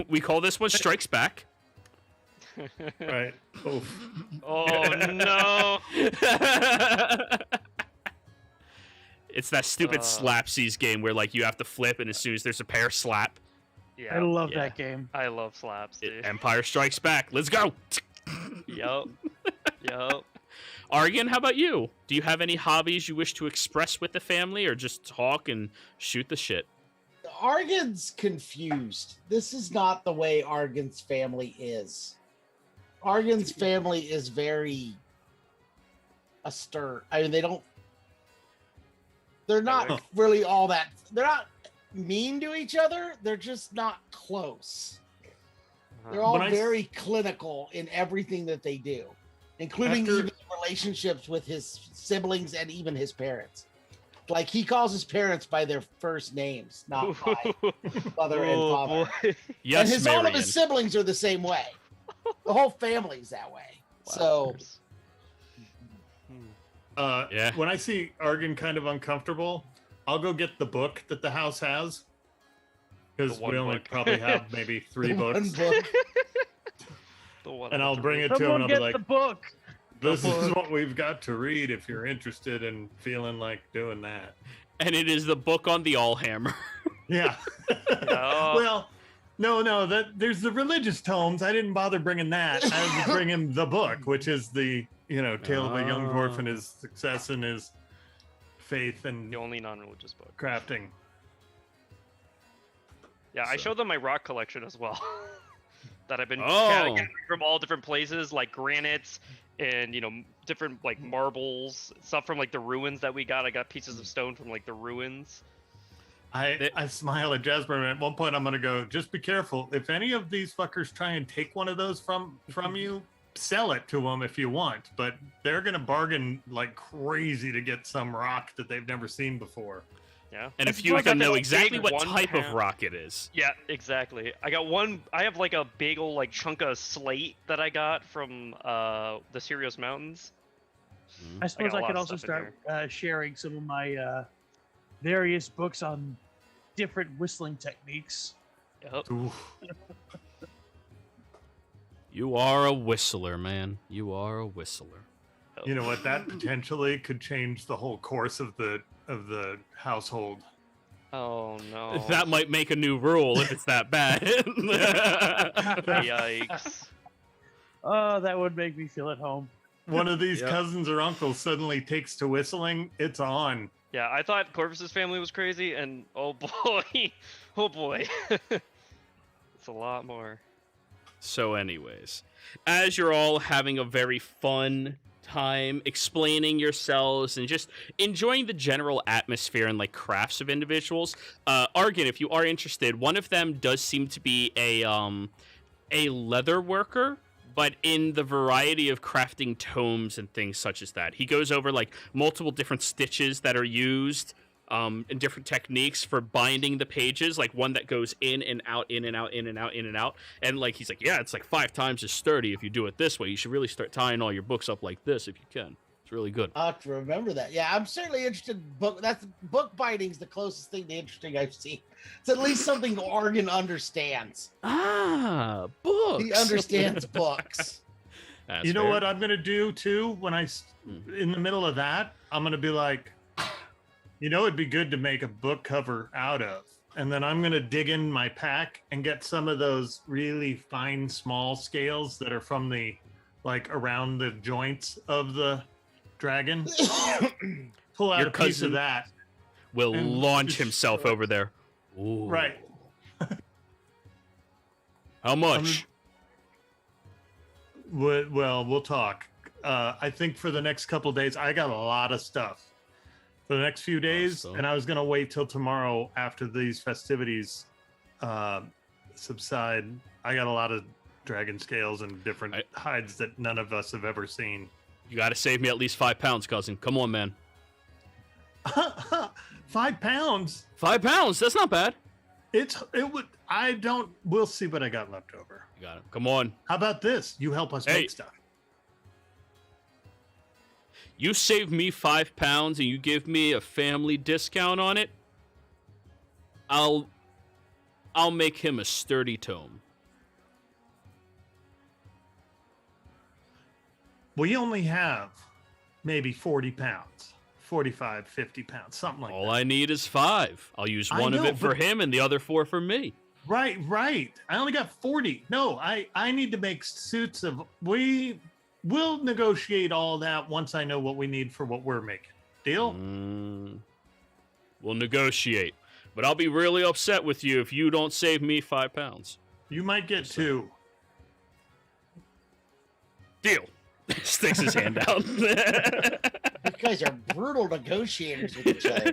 We call this one Strikes Back. Right. Oof. Oh no. It's that stupid slapsies game where like you have to flip, and as soon as there's a pair, slap. Yeah. I love yeah. that game. I love slaps, dude. Empire Strikes Back. Let's go. Yup. Yup. Argan, how about you? Do you have any hobbies you wish to express with the family, or just talk and shoot the shit? Argan's confused. This is not the way Argan's family is. Argan's family is very astir. I mean, they're not really all that. They're not mean to each other. They're just not close. They're all very clinical in everything that they do, including even relationships with his siblings and even his parents. Like, he calls his parents by their first names, not by mother and father. Boy. Yes, and all of his siblings are the same way. The whole family's that way. So, when I see Argan kind of uncomfortable, I'll go get the book that the house has, because we only probably have maybe 3 books. Book. And I'll bring it to him, and I'll be like, the book. "This is what we've got to read if you're interested in feeling like doing that." And it is the book on the Allhammer. Yeah. No. Well, no. There's the religious tomes. I didn't bother bringing that. I was bringing the book, which is the Tale of a Young Dwarf and his success and his faith and The only non-religious book. crafting. Yeah, I showed them my rock collection as well. That I've been Oh. gathering from all different places, like granites and different like marbles, stuff from like the ruins that we got. I got pieces of stone from like the ruins. I smile at Jasper, and at one point I'm gonna go, just be careful. If any of these fuckers try and take one of those from you, sell it to them if you want. But they're gonna bargain like crazy to get some rock that they've never seen before. Yeah. And It's if you like can a know big exactly what 1 type of pound- rock it is. Yeah, exactly. I have like a big old like chunk of slate that I got from the Sirius Mountains. I suppose got a I lot could of also stuff in start sharing some of my various books on different whistling techniques. Yep. Oof. You are a whistler, man. You are a whistler. You know what? That potentially could change the whole course of the household. Oh no. That might make a new rule if it's that bad. Yikes. Oh, that would make me feel at home. One of these Yep. cousins or uncles suddenly takes to whistling. It's on. Yeah, I thought Corvus's family was crazy, and oh boy, oh boy, it's a lot more. So anyways, as you're all having a very fun time explaining yourselves and just enjoying the general atmosphere and like crafts of individuals, Argan, if you are interested, one of them does seem to be a leather worker, but in the variety of crafting tomes and things such as that. He goes over like multiple different stitches that are used and different techniques for binding the pages, like one that goes in and out, in and out, in and out, in and out. And like he's like, yeah, it's like 5 times as sturdy if you do it this way. You should really start tying all your books up like this if you can. It's really good. I'll have to remember that. Yeah, I'm certainly interested in book binding's the closest thing to interesting I've seen. It's at least something Argan understands. Ah, books. He understands books. That's You know fair. what I'm gonna do too? When in the middle of that, I'm gonna be like, it'd be good to make a book cover out of. And then I'm gonna dig in my pack and get some of those really fine, small scales that are from the, like around the joints of the dragon. Pull out Your a piece cousin of that. will and launch just himself show it. over there. Ooh. Right. How much? Well, we'll talk. I think for the next couple days, I got a lot of stuff. For the next few days, Awesome. and I was gonna wait till tomorrow after these festivities subside. I got a lot of dragon scales and different hides that none of us have ever seen. You got to save me at least 5 pounds, cousin. Come on, man. 5 pounds. 5 pounds. That's not bad. We'll see what I got left over. You got it. Come on. How about this? You help us Hey. make stuff. You save me 5 pounds and you give me a family discount on it. I'll make him a sturdy tome. We only have maybe 40 pounds, 45, 50 pounds, something like All that. I need is 5. I'll use I one of know, it for but- him and the other 4 for me. Right. I only got 40. No, I need to make suits of. We will negotiate all that once I know what we need for what we're making. Deal? We'll negotiate. But I'll be really upset with you if you don't save me 5 pounds. You might get 2. Deal. Sticks his hand out. You guys are brutal negotiators with each other.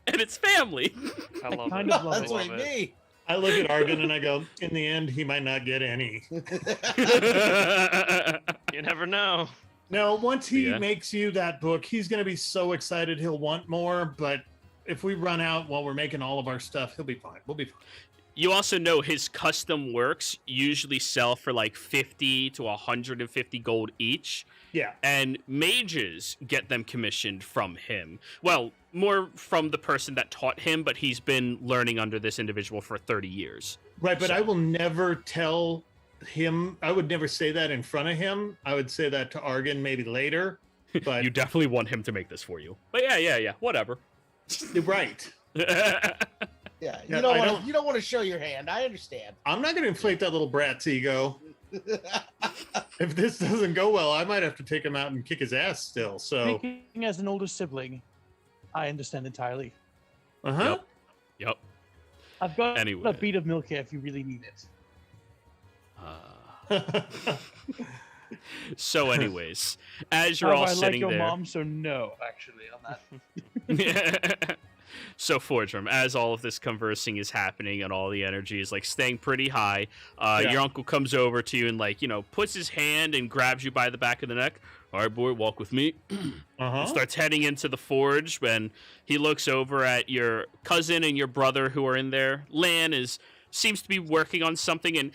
And it's family. I love kind it. of love That's it. what I mean. I look at Argon and I go, in the end, he might not get any. You never know. No, once he Yeah. makes you that book, he's going to be so excited he'll want more. But if we run out while we're making all of our stuff, he'll be fine. We'll be fine. You also know his custom works usually sell for like 50 to 150 gold each. Yeah. And mages get them commissioned from him. Well, more from the person that taught him, but he's been learning under this individual for 30 years. Right, but So- I will never tell him. I would never say that in front of him. I would say that to Argon maybe later. But You definitely want him to make this for you. But yeah, whatever. right. Yeah, Yeah, I don't- you don't want to show your hand. I understand. I'm not going to inflate that little brat's ego. If this doesn't go well, I might have to take him out and kick his ass still. So, Speaking as an older sibling, I understand entirely. uh-huh. Yep. I've got Anyway. a bead of milk here if you really need it. So anyways, as you're all I like sitting your there. mom, so no, actually, on that. So Fordrum, as all of this conversing is happening and all the energy is like staying pretty high, your uncle comes over to you and like, puts his hand and grabs you by the back of the neck. All right, boy, walk with me. Uh-huh. Starts heading into the forge when he looks over at your cousin and your brother who are in there. Lan seems to be working on something, and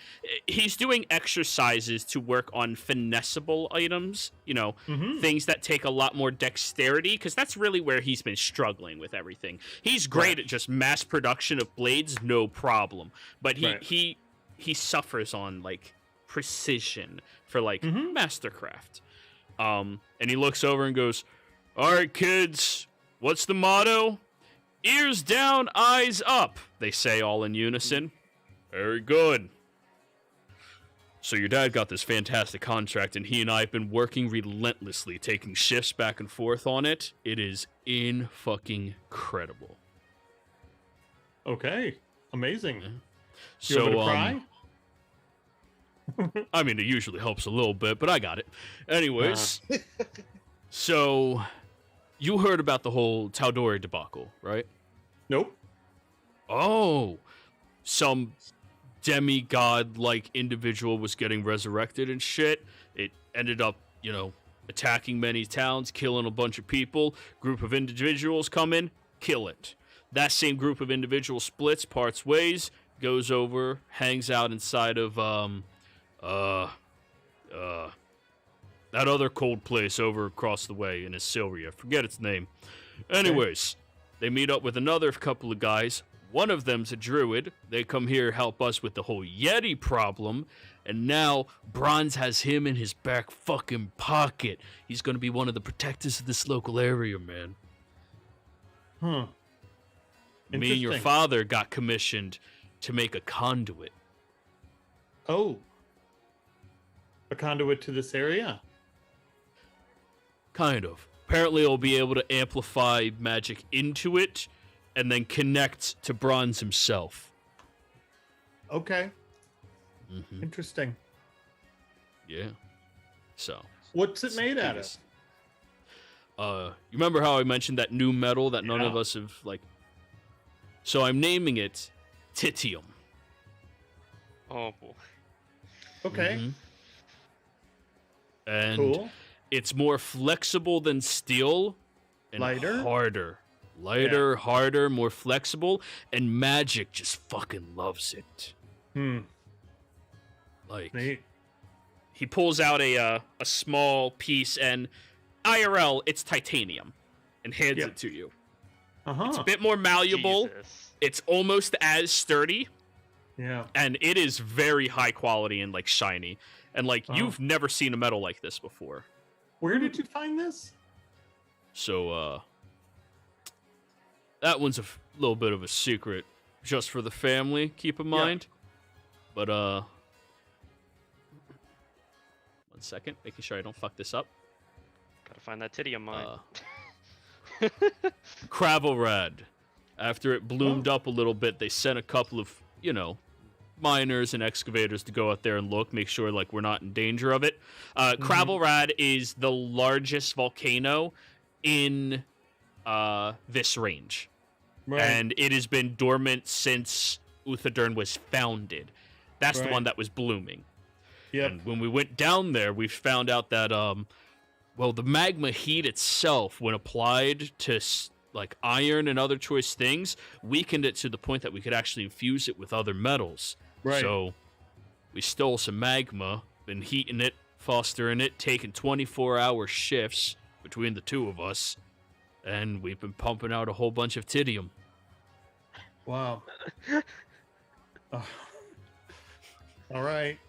he's doing exercises to work on finessable items, Mhm. things that take a lot more dexterity, because that's really where he's been struggling with everything. He's great Right. at just mass production of blades, no problem, but Right. he suffers on like precision for like Mhm. mastercraft. And he looks over and goes, "All right, kids, what's the motto? Ears down, eyes up," they say all in unison. Very good. So your dad got this fantastic contract, and he and I have been working relentlessly, taking shifts back and forth on it. It is in-fucking-credible. Okay. Amazing. Yeah. You So, want me to cry? I mean, it usually helps a little bit, but I got it. Anyways, so you heard about the whole Tal'Dorei debacle, right? Nope. Oh, some demigod-like individual was getting resurrected and shit. It ended up, attacking many towns, killing a bunch of people. Group of individuals come in, kill it. That same group of individuals splits, parts ways, goes over, hangs out inside of, that other cold place over across the way in Asilia. Forget its name. Anyways, they meet up with another couple of guys. One of them's a druid. They come here help us with the whole Yeti problem. And now Bronze has him in his back fucking pocket. He's going to be one of the protectors of this local area, man. Huh. Me and your Interesting. father got commissioned to make a conduit. Oh. A conduit to this area? Kind of. Apparently, it'll be able to amplify magic into it and then connect to Bronze himself. Okay. Mm-hmm. Interesting. Yeah. So. What's it made out of? You remember how I mentioned that new metal that none of Yeah. us have, like... So I'm naming it Titium. Oh boy. Okay. Mhm. And Cool. it's more flexible than steel and Lighter? harder. Lighter, harder, more flexible, and magic just fucking loves it. Like, Neat. he pulls out a small piece, and IRL, it's titanium, and hands Yeah. it to you. Uh-huh. It's a bit more malleable. Jesus. It's almost as sturdy, Yeah. and it is very high quality and like shiny. And like Uh-huh. you've never seen a metal like this before. Where did you find this? So, that one's a little bit of a secret, just for the family, keep in mind. But, 1 second, making sure I don't fuck this up. Gotta find that titty of mine. Cravelrad. After it bloomed up a little bit, they sent a couple of, miners and excavators to go out there and look, make sure like we're not in danger of it. Cravelrad is the largest volcano in this range. Right. And it has been dormant since Uthadurn was founded. That's the one that was blooming. Yep. And when we went down there, we found out that, the magma heat itself, when applied to like iron and other choice things, weakened it to the point that we could actually infuse it with other metals. Right. So we stole some magma, been heating it, fostering it, taking 24-hour shifts between the two of us, and we've been pumping out a whole bunch of tidium. Wow. Oh. All right.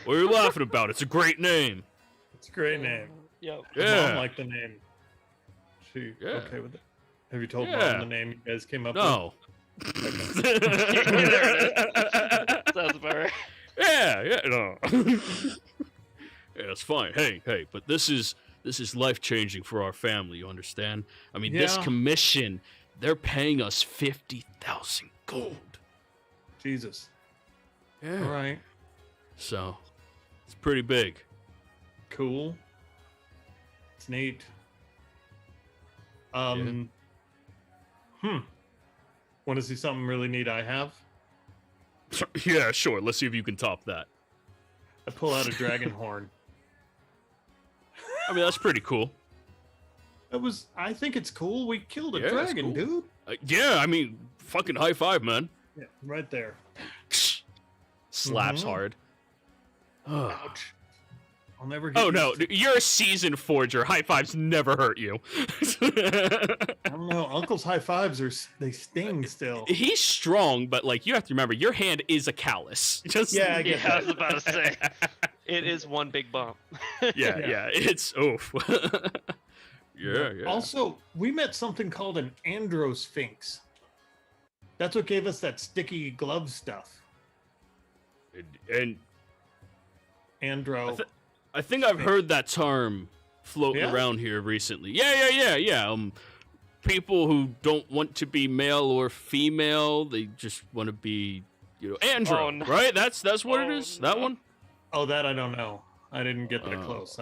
What are you laughing about? It's a great name. It's a great name. Yep. Yeah. Mom liked the name. She okay with it? Have you told Yeah. Mom the name you guys came up No. Sounds about right. Yeah, no. Yeah, it's fine. Hey, but this is life-changing for our family, you understand? I mean, this Yeah. commission, they're paying us 50,000 gold. Jesus. Yeah. All right. So, it's pretty big. Cool. It's neat. Want to see something really neat I have? Yeah, sure. Let's see if you can top that. I pull out a dragon horn. I mean, that's pretty cool. I think it's cool. We killed a Yeah, it's dragon, cool. dude. Yeah, I mean, fucking high five, man. Yeah, right there. Slaps Mhm. hard. Ouch. I'll never get Oh used no, to- you're a seasoned forger. High fives never hurt you. I don't know. Uncle's high fives they sting still. He's strong, but like you have to remember, your hand is a callus. Just Yeah, I get Yeah, I was about to say. It is one big bump. yeah, it's oof. yeah. Also, we met something called an androsphinx. That's what gave us that sticky glove stuff. And Andro. I think I've heard that term floating Yeah? around here recently. Yeah. People who don't want to be male or female, they just want to be, andro, Oh, no. right? That's what it Oh, is. That no. one. Oh, that I don't know. I didn't get that Oh. close.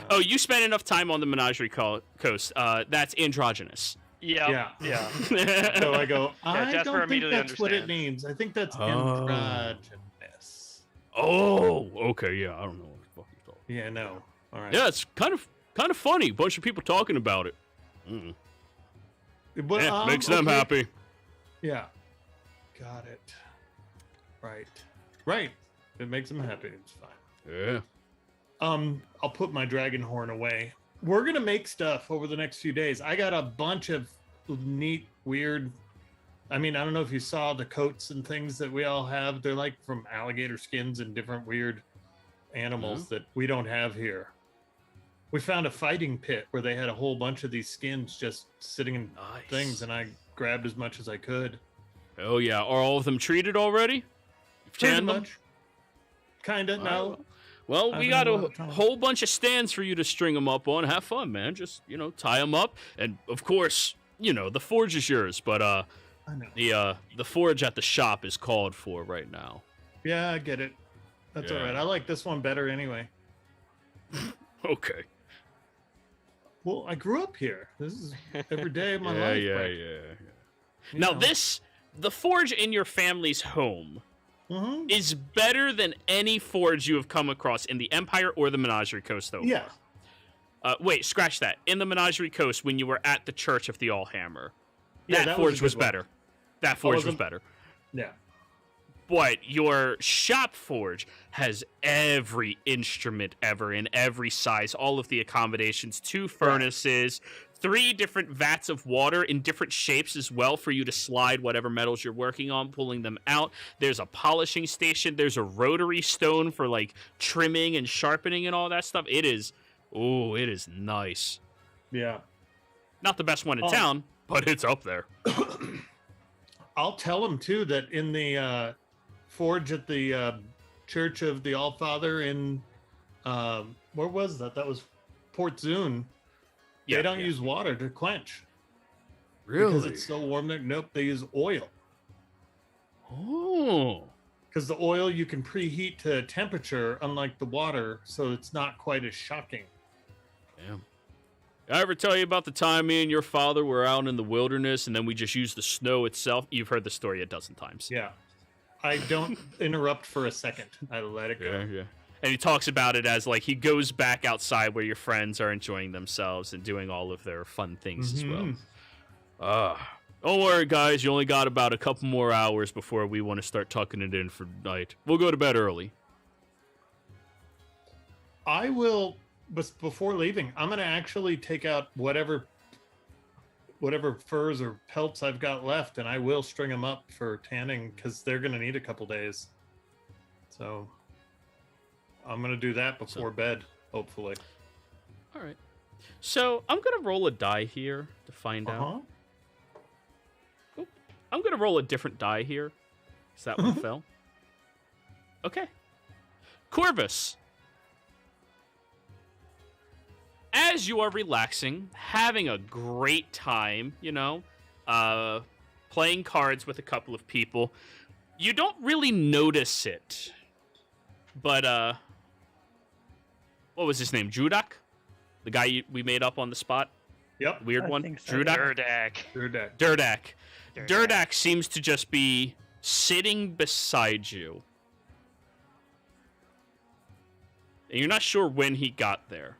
Oh, you spent enough time on the Menagerie Coast. That's androgynous. Yeah. So I go, I Jasper don't think immediately that's what it understands. means. I think that's Oh. androgynous. Oh, okay, yeah. I don't know what the fuck you're talking. Yeah, no. All right. Yeah, it's kind of funny. Bunch of people talking about it. But, Yeah, makes them okay. happy. Yeah. Got it. Right. It makes them happy. It's fine. Yeah. I'll put my dragon horn away. We're gonna make stuff over the next few days. I got a bunch of neat, weird. I mean, I don't know if you saw the coats and things that we all have. They're like from alligator skins and different weird animals that we don't have here. We found a fighting pit where they had a whole bunch of these skins just sitting in Nice. things, and I grabbed as much as I could. Oh yeah. Are all of them treated already? You've Pretty tanned them? much. Kinda, no. Well, I we haven't got had a a lot of time. whole bunch of stands for you to string them up on. Have fun, man. Just, tie them up. And, of course, the forge is yours. But I know. the forge at the shop is called for right now. Yeah, I get it. That's all Yeah. right. I like this one better anyway. Okay. Well, I grew up here. This is every day of my Yeah, life. yeah, right? yeah. Now, the forge in your family's home Mhm. is better than any forge you have come across in the Empire or the Menagerie Coast, though. Yeah. Wait, scratch that. In the Menagerie Coast, when you were at the Church of the Allhammer, Yeah, that that was a forge good was one. better. That forge was wasn't- better. Yeah. But your shop forge has every instrument ever in every size, all of the accommodations, 2 furnaces, 3 different vats of water in different shapes as well for you to slide whatever metals you're working on, pulling them out. There's a polishing station. There's a rotary stone for like trimming and sharpening and all that stuff. It is nice. Yeah. Not the best one in town, but it's up there. I'll tell him too that in the forge at the Church of the Allfather in where was that? That was Port Zune. They don't use water to quench. Really? Because it's so warm there. Nope, they use oil. Oh. Because the oil you can preheat to temperature, unlike the water, so it's not quite as shocking. Damn. Did I ever tell you about the time me and your father were out in the wilderness and then we just used the snow itself? You've heard the story a dozen times. Yeah. I don't interrupt for a second. I let it go. Yeah. And he talks about it as like he goes back outside where your friends are enjoying themselves and doing all of their fun things as well. Don't worry, guys. You only got about a couple more hours before we want to start tucking it in for night. We'll go to bed early. I will, but before leaving, I'm going to actually take out whatever furs or pelts I've got left, and I will string them up for tanning because they're going to need a couple days. So I'm going to do that before bed, hopefully. All right. So I'm going to roll a die here to find out. Oop. I'm going to roll a different die here. Because that one fell. Okay. Corvus. As you are relaxing, having a great time, playing cards with a couple of people, you don't really notice it. But, what was his name? Drudak? The guy we made up on the spot? Yep. Weird one? think so. Durdak. Durdak seems to just be sitting beside you. And you're not sure when he got there.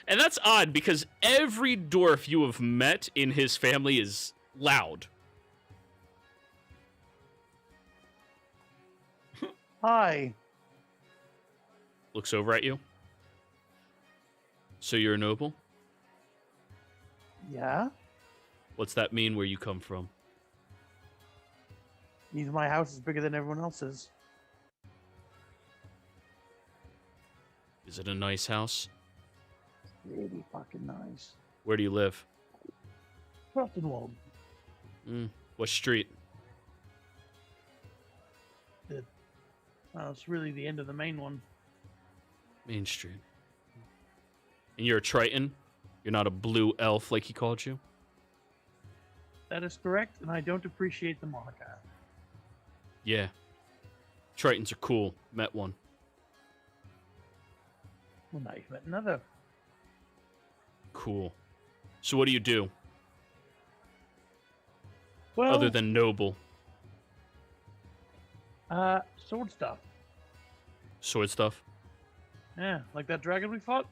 And that's odd because every dwarf you have met in his family is loud. Hi. Looks over at you. So you're a noble? Yeah? What's that mean where you come from? Means my house is bigger than everyone else's. Is it a nice house? Really fucking nice. Where do you live? Croftonwald. What street? Well, it's really the end of the main one. Main Street. And you're a Triton? You're not a blue elf like he called you? That is correct, and I don't appreciate the moniker. Yeah. Tritons are cool. Met one. Well, now you've met another. Cool. So what do you do? Well, Other than noble? sword stuff. Sword stuff? Yeah, like that dragon we fought.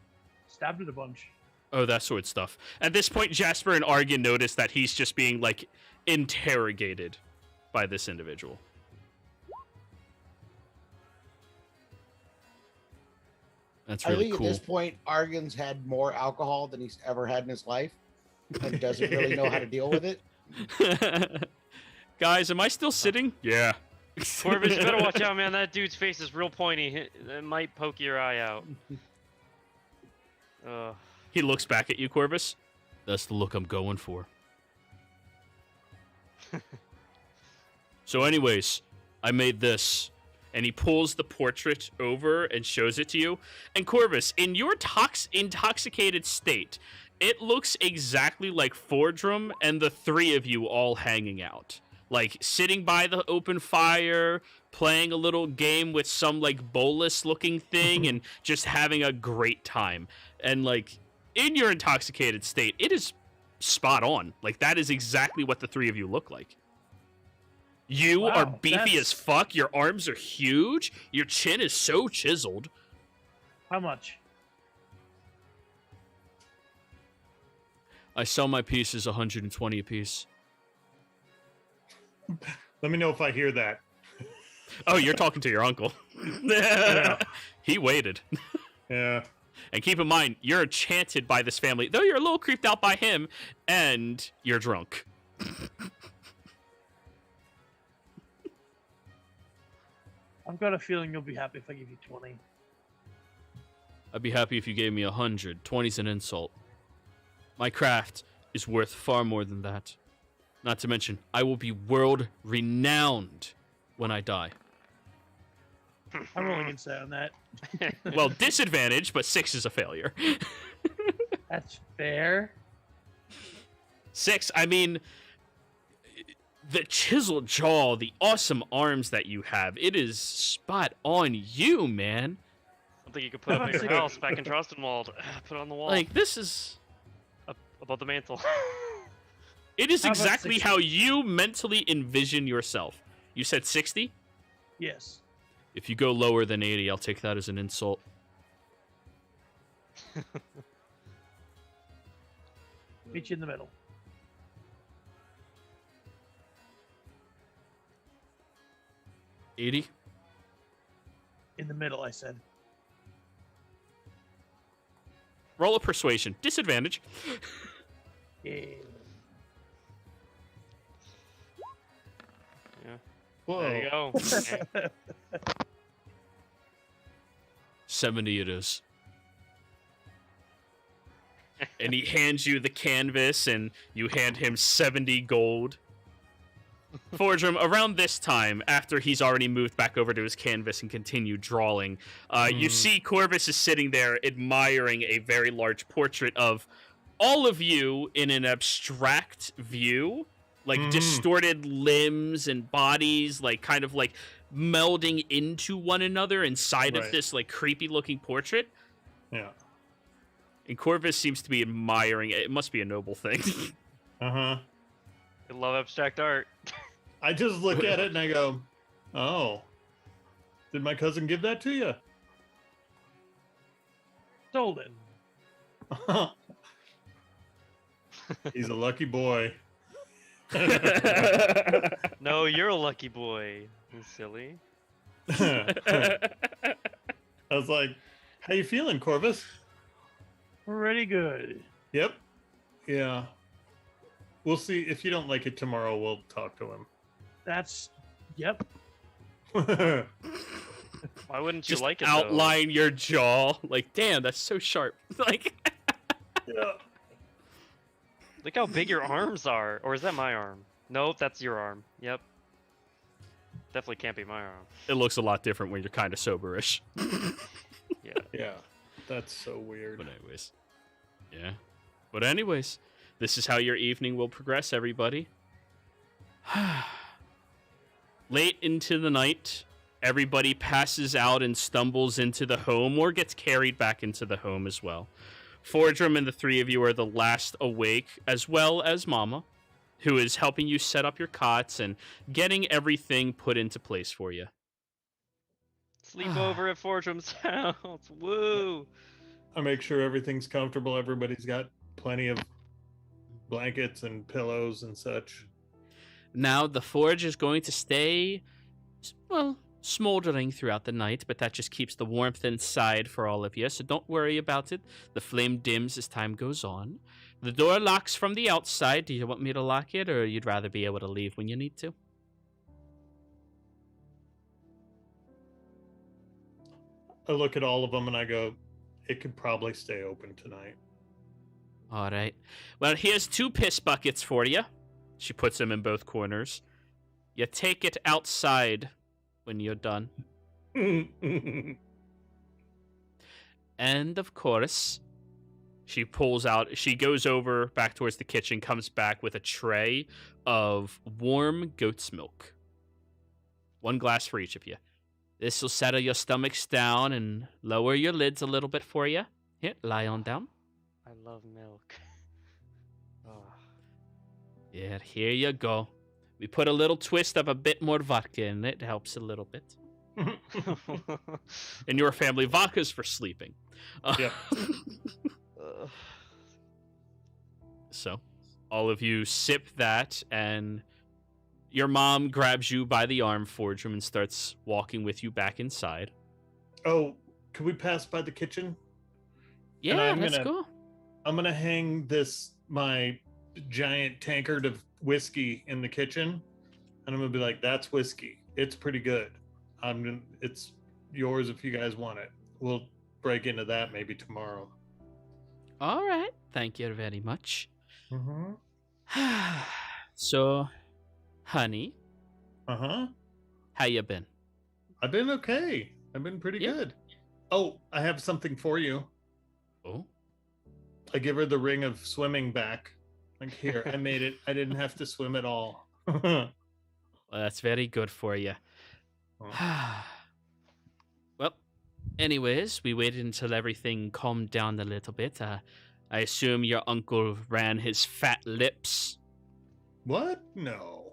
Stabbed it a bunch. Oh, that sort of stuff. At this point, Jasper and Argan notice that he's just being, like, interrogated by this individual. That's I really think cool. at this point, Argan's had more alcohol than he's ever had in his life and doesn't really know how to deal with it. Guys, am I still sitting? Yeah. Corvus, you better watch out, man. That dude's face is real pointy. It might poke your eye out. He looks back at you, Corvus. That's the look I'm going for. So anyways, I made this. And he pulls the portrait over and shows it to you. And Corvus, in your intoxicated state, it looks exactly like Fordrum and the three of you all hanging out. Like, sitting by the open fire, playing a little game with some, like, bolus-looking thing, and just having a great time. And, like, in your intoxicated state, it is spot on. Like, that is exactly what the three of you look like. You Wow, are beefy as fuck. Your arms are huge. Your chin is so chiseled. How much? I sell my pieces 120 a piece. Let me know if I hear that. Oh, you're talking to your uncle. Yeah. He waited. Yeah. And keep in mind, you're enchanted by this family, though you're a little creeped out by him, and you're drunk. I've got a feeling you'll be happy if I give you 20. I'd be happy if you gave me 100. 20's an insult. My craft is worth far more than that. Not to mention, I will be world renowned when I die. I'm only gonna say on that. Well, disadvantage, but 6 is a failure. That's fair. 6, I mean, the chiseled jaw, the awesome arms that you have, it is spot on you, man. Something you could put up in your house back in Trostenwald. Put it on the wall. Like, this is... Up above the mantle. It is How about exactly 60? how you mentally envision yourself. You said 60? Yes. If you go lower than 80, I'll take that as an insult. Meet you in the middle. $80? In the middle, I said. Roll a persuasion. Disadvantage. Yeah. Whoa. There you go. 70 it is. And he hands you the canvas, and you hand him 70 gold. Fordrum, around this time, after he's already moved back over to his canvas and continued drawing, you see Corvus is sitting there admiring a very large portrait of all of you in an abstract view, like distorted limbs and bodies, like kind of like melding into one another inside of this like creepy looking portrait. Yeah. And Corvus seems to be admiring it. It must be a noble thing. Uh-huh. I love abstract art. I just look at it and I go, oh, did my cousin give that to you? Stolen. He's a lucky boy. No, you're a lucky boy. You silly. I was like, how you feeling, Corvus? Pretty good. Yep. Yeah. We'll see. If you don't like it tomorrow, we'll talk to That's. Yep. him. Why wouldn't you Just like it? outline your jaw. Like, damn, that's so sharp. Like, Yeah. Look how big your arms are. Or is that my arm? Nope, that's your arm. Yep. Definitely can't be my arm. it looks a lot different when you're kind of soberish. Yeah. Yeah. That's so weird. But anyways. Yeah. But anyways, this is how your evening will progress, everybody. Late into the night, everybody passes out and stumbles into the home or gets carried back into the home as well. Fordrum and the three of you are the last awake, as well as Mama, who is helping you set up your cots and getting everything put into place for you. Sleep over at Fordrum's house. Woo! I make sure everything's comfortable. Everybody's got plenty of blankets and pillows and such. Now, the forge is going to stay, well, smoldering throughout the night, but that just keeps the warmth inside for all of you, so don't worry about it. The flame dims as time goes on. The door locks from the outside. Do you want me to lock it, or you'd rather be able to leave when you need to? I look at all of them and I go, it could probably stay open tonight. All right. Well, here's 2 piss buckets for you. She puts them in both corners. You take it outside when you're done. And, of course, she goes over back towards the kitchen, comes back with a tray of warm goat's milk. 1 glass for each of you. This will settle your stomachs down and lower your lids a little bit for you. Here, lie on down. I love milk. Yeah, here you go. We put a little twist of a bit more vodka in it. It helps a little bit. In your family, vodka's for sleeping. Yep. So, all of you sip that, and your mom grabs you by the arm, Fordrum, and starts walking with you back inside. Oh, can we pass by the kitchen? Yeah, I'm that's gonna- cool. I'm gonna hang my giant tankard of whiskey in the kitchen, and I'm gonna be like, "That's whiskey. It's pretty good. It's yours if you guys want it. We'll break into that maybe tomorrow." All right. Thank you very much. Mm-hmm. So, honey, Uh-huh. how you been? I've been okay. I've been pretty Yeah. good. Oh, I have something for you. Oh, I give her the ring of swimming back. Like, here, I made it. I didn't have to swim at all. well, that's very good for you. Well, anyways, we waited until everything calmed down a little bit. I assume your uncle ran his fat lips. What? No.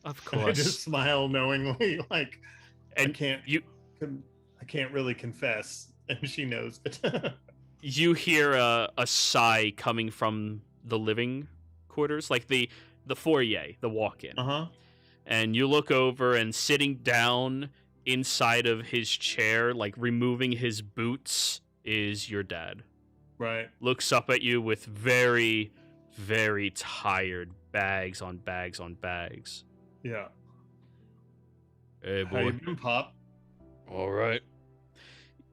Of I course. just smile knowingly, like, And I can't really confess, and she knows it. you hear a sigh coming from the living quarters, like the foyer, the walk-in. Uh-huh. And you look over, and sitting down inside of his chair, like removing his boots, is your dad. Right. Looks up at you with very, very tired bags on bags on bags. Yeah. Hey, How you been, Pop? All right.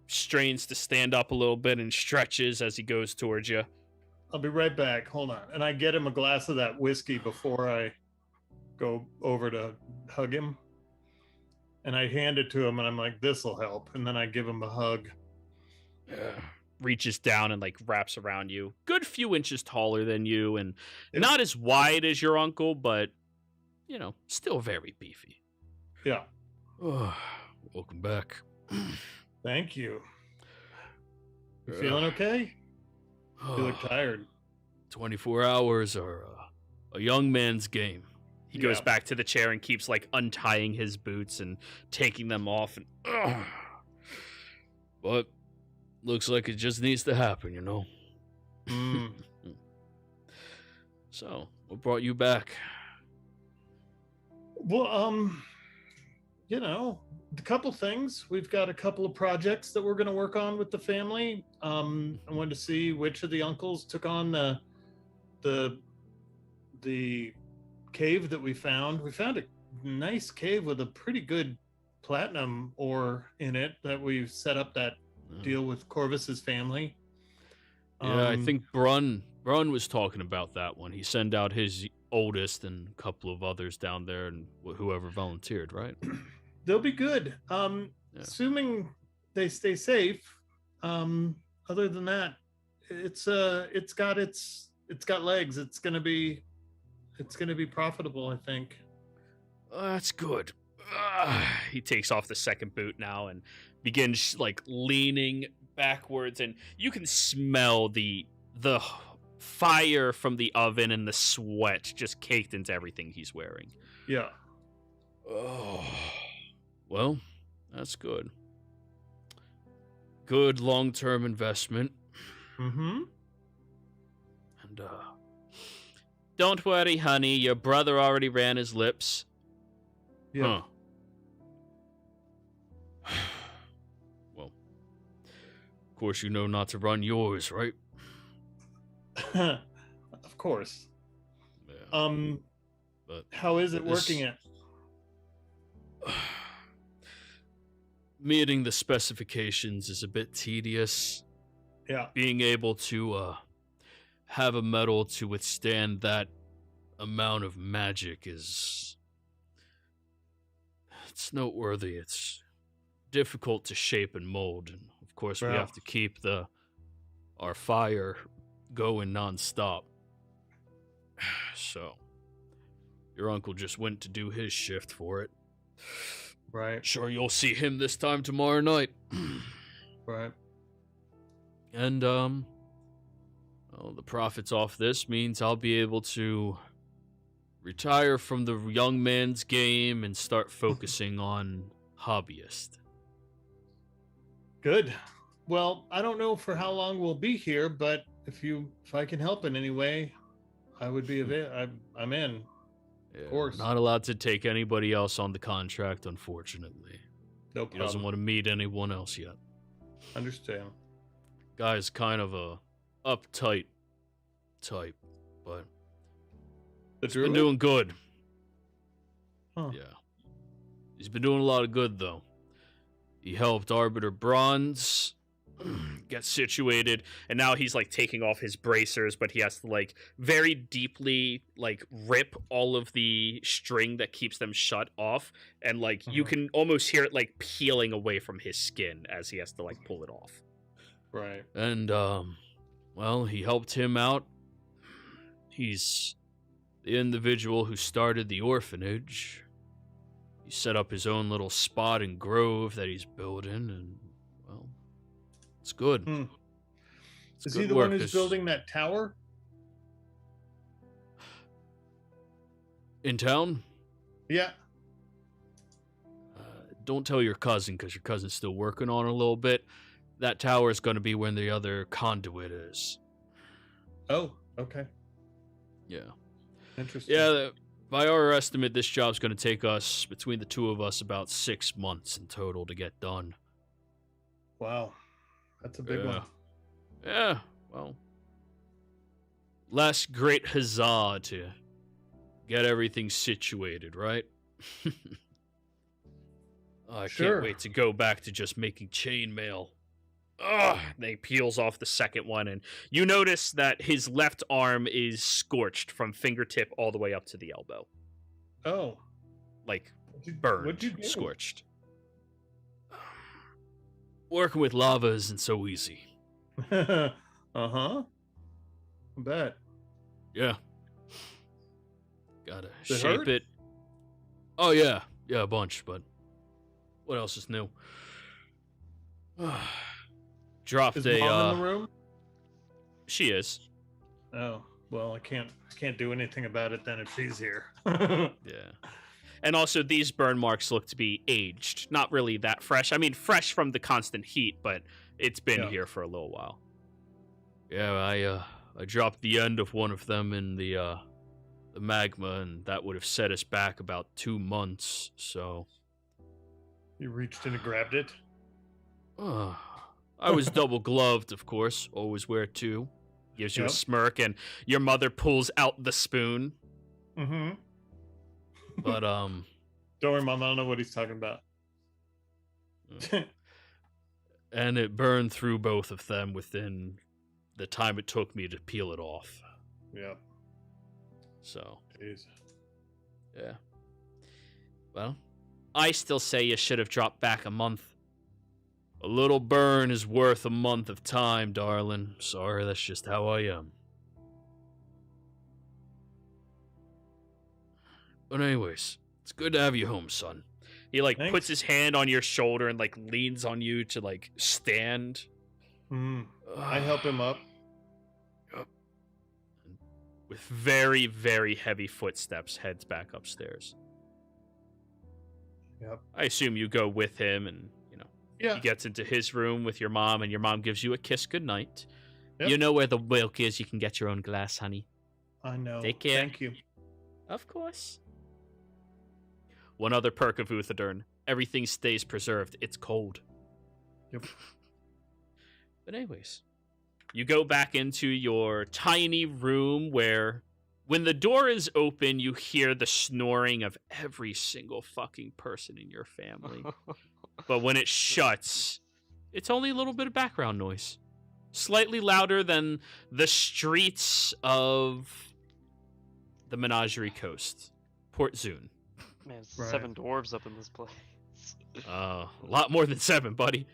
Strains to stand up a little bit and stretches as he goes towards you. I'll be right back. Hold on. And I get him a glass of that whiskey before I go over to hug him. And I hand it to him, and I'm like, "This'll help." And then I give him a hug. Reaches down and like wraps around you. Good few inches taller than you, and Yeah. not as wide as your uncle, but you know, still very beefy. Yeah. Welcome back. Thank you. You feeling okay? You look tired. 24 hours are a young man's game. He goes Yeah. back to the chair and keeps like untying his boots and taking them off. And but looks like it just needs to happen, you know. Mm. So, what brought you back? Well, you know, a couple things. We've got a couple of projects that we're going to work on with the family. I wanted to see which of the uncles took on the cave that we found. We found a nice cave with a pretty good platinum ore in it that we've set up that deal with Corvus's family. Yeah, I think Brun was talking about that one. He sent out his oldest and a couple of others down there, and whoever volunteered, right? They'll be good. Assuming they stay safe. Other than that, it's got legs. It's gonna be profitable, I think. That's good. He takes off the second boot now and begins like leaning backwards, and you can smell the fire from the oven and the sweat just caked into everything he's wearing. Yeah. Oh, well, that's good. Good long-term investment. Mm-hmm. And don't worry, honey. Your brother already ran his lips. Yeah. Huh. Well, of course you know not to run yours, right? Of course. Yeah. But how is it this- working it? Meeting the specifications is a bit tedious. Yeah. Being able to have a metal to withstand that amount of magic it's noteworthy. It's difficult to shape and mold, and of course we Yeah. have to keep our fire going nonstop. So your uncle just went to do his shift for it. Right. Sure, you'll see him this time tomorrow night. Right. And well, the profits off this means I'll be able to retire from the young man's game and start focusing on hobbyist. Good. Well, I don't know for how long we'll be here, but if I can help in any way, I would be I'm in. Yeah, course. Not allowed to take anybody else on the contract, unfortunately. No He doesn't problem. want to meet anyone else yet. Understand. Guy's kind of a uptight type, but The he's been druid? doing good. Huh. Yeah. He's been doing a lot of good, though. He helped Arbiter Bronze get situated, and now he's, like, taking off his bracers, but he has to, like, very deeply, like, rip all of the string that keeps them shut off, and, like, you can almost hear it, like, peeling away from his skin as he has to, like, pull it off. Right. And, well, he helped him out. He's the individual who started the orphanage. He set up his own little spot and grove that he's building, and, well, it's good. It's Is good he the work. one who's building that tower? In town? Yeah. Don't tell your cousin, because your cousin's still working on it a little bit. That tower is going to be where the other conduit is. Oh, okay. Yeah. Interesting. Yeah, by our estimate, this job's going to take us, between the two of us, about 6 months in total to get done. Wow. That's a big one. Yeah, well, last great huzzah to get everything situated, right? I Sure. can't wait to go back to just making chainmail. Ugh, and he peels off the second one, and you notice that his left arm is scorched from fingertip all the way up to the elbow. Oh. Like, What'd burned, you do? scorched. Working with lava isn't so easy. Uh-huh. I bet. Yeah. Gotta Does it shape hurt? it. Oh, yeah. Yeah, a bunch, but what else is new? Dropped Is a, Mom in the room? She is. Oh, well, I can't do anything about it then if she's here. Yeah. And also, these burn marks look to be aged. Not really that fresh. I mean, fresh from the constant heat, but it's been here for a little while. Yeah, I dropped the end of one of them in the magma, and that would have set us back about 2 months, so... You reached in and grabbed it? I was double gloved, of course. Always wear two. Gives you a smirk, and your mother pulls out the spoon. Mm-hmm. But, Don't worry, Mom, I don't know what he's talking about. And it burned through both of them within the time it took me to peel it off. Yep. So, Jeez. yeah. Well, I still say you should have dropped back a month. A little burn is worth a month of time, darling. Sorry, that's just how I am. But anyways, it's good to have you home, son. He, like, Thanks. puts his hand on your shoulder and, like, leans on you to, like, stand. I help him up. Yep. And with very, very heavy footsteps, heads back upstairs. Yep. I assume you go with him, and, you know, Yeah. he gets into his room with your mom, and your mom gives you a kiss goodnight. Yep. You know where the milk is. You can get your own glass, honey. I know. Take care. Thank you. Of course. One other perk of Uthadern. Everything stays preserved. It's cold. Yep. But anyways, you go back into your tiny room where when the door is open, you hear the snoring of every single fucking person in your family. But when it shuts, it's only a little bit of background noise. Slightly louder than the streets of the Menagerie Coast, Port Zune. Man, there's Right. 7 dwarves up in this place. A lot more than 7, buddy.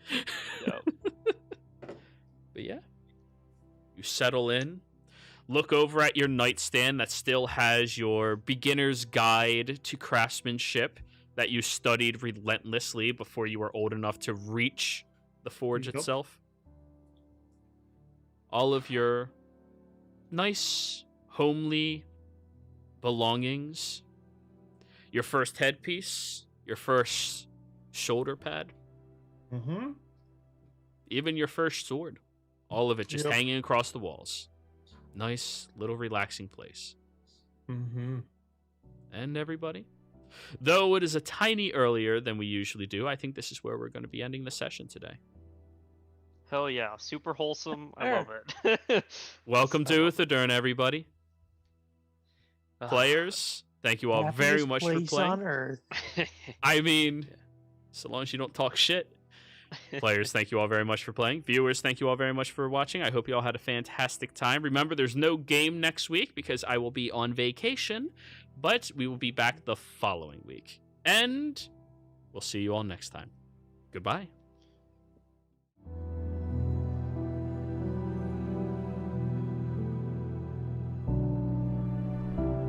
Yep. But yeah, you settle in, look over at your nightstand that still has your beginner's guide to craftsmanship that you studied relentlessly before you were old enough to reach the forge Yep. itself. All of your nice, homely belongings, your first headpiece, your first shoulder pad, Mm-hmm. even your first sword. All of it just Yep. hanging across the walls. Nice little relaxing place. Mm-hmm. And everybody, though it is a tiny earlier than we usually do, I think this is where we're going to be ending the session today. Hell yeah, super wholesome. I Sure. love it. Welcome I to love Thedern, everybody. it. Players, thank you all very Happiest much for place playing. on earth. I mean, so long as you don't talk shit. Players, thank you all very much for playing. Viewers, thank you all very much for watching. I hope you all had a fantastic time. Remember, there's no game next week because I will be on vacation, but we will be back the following week. And we'll see you all next time. Goodbye.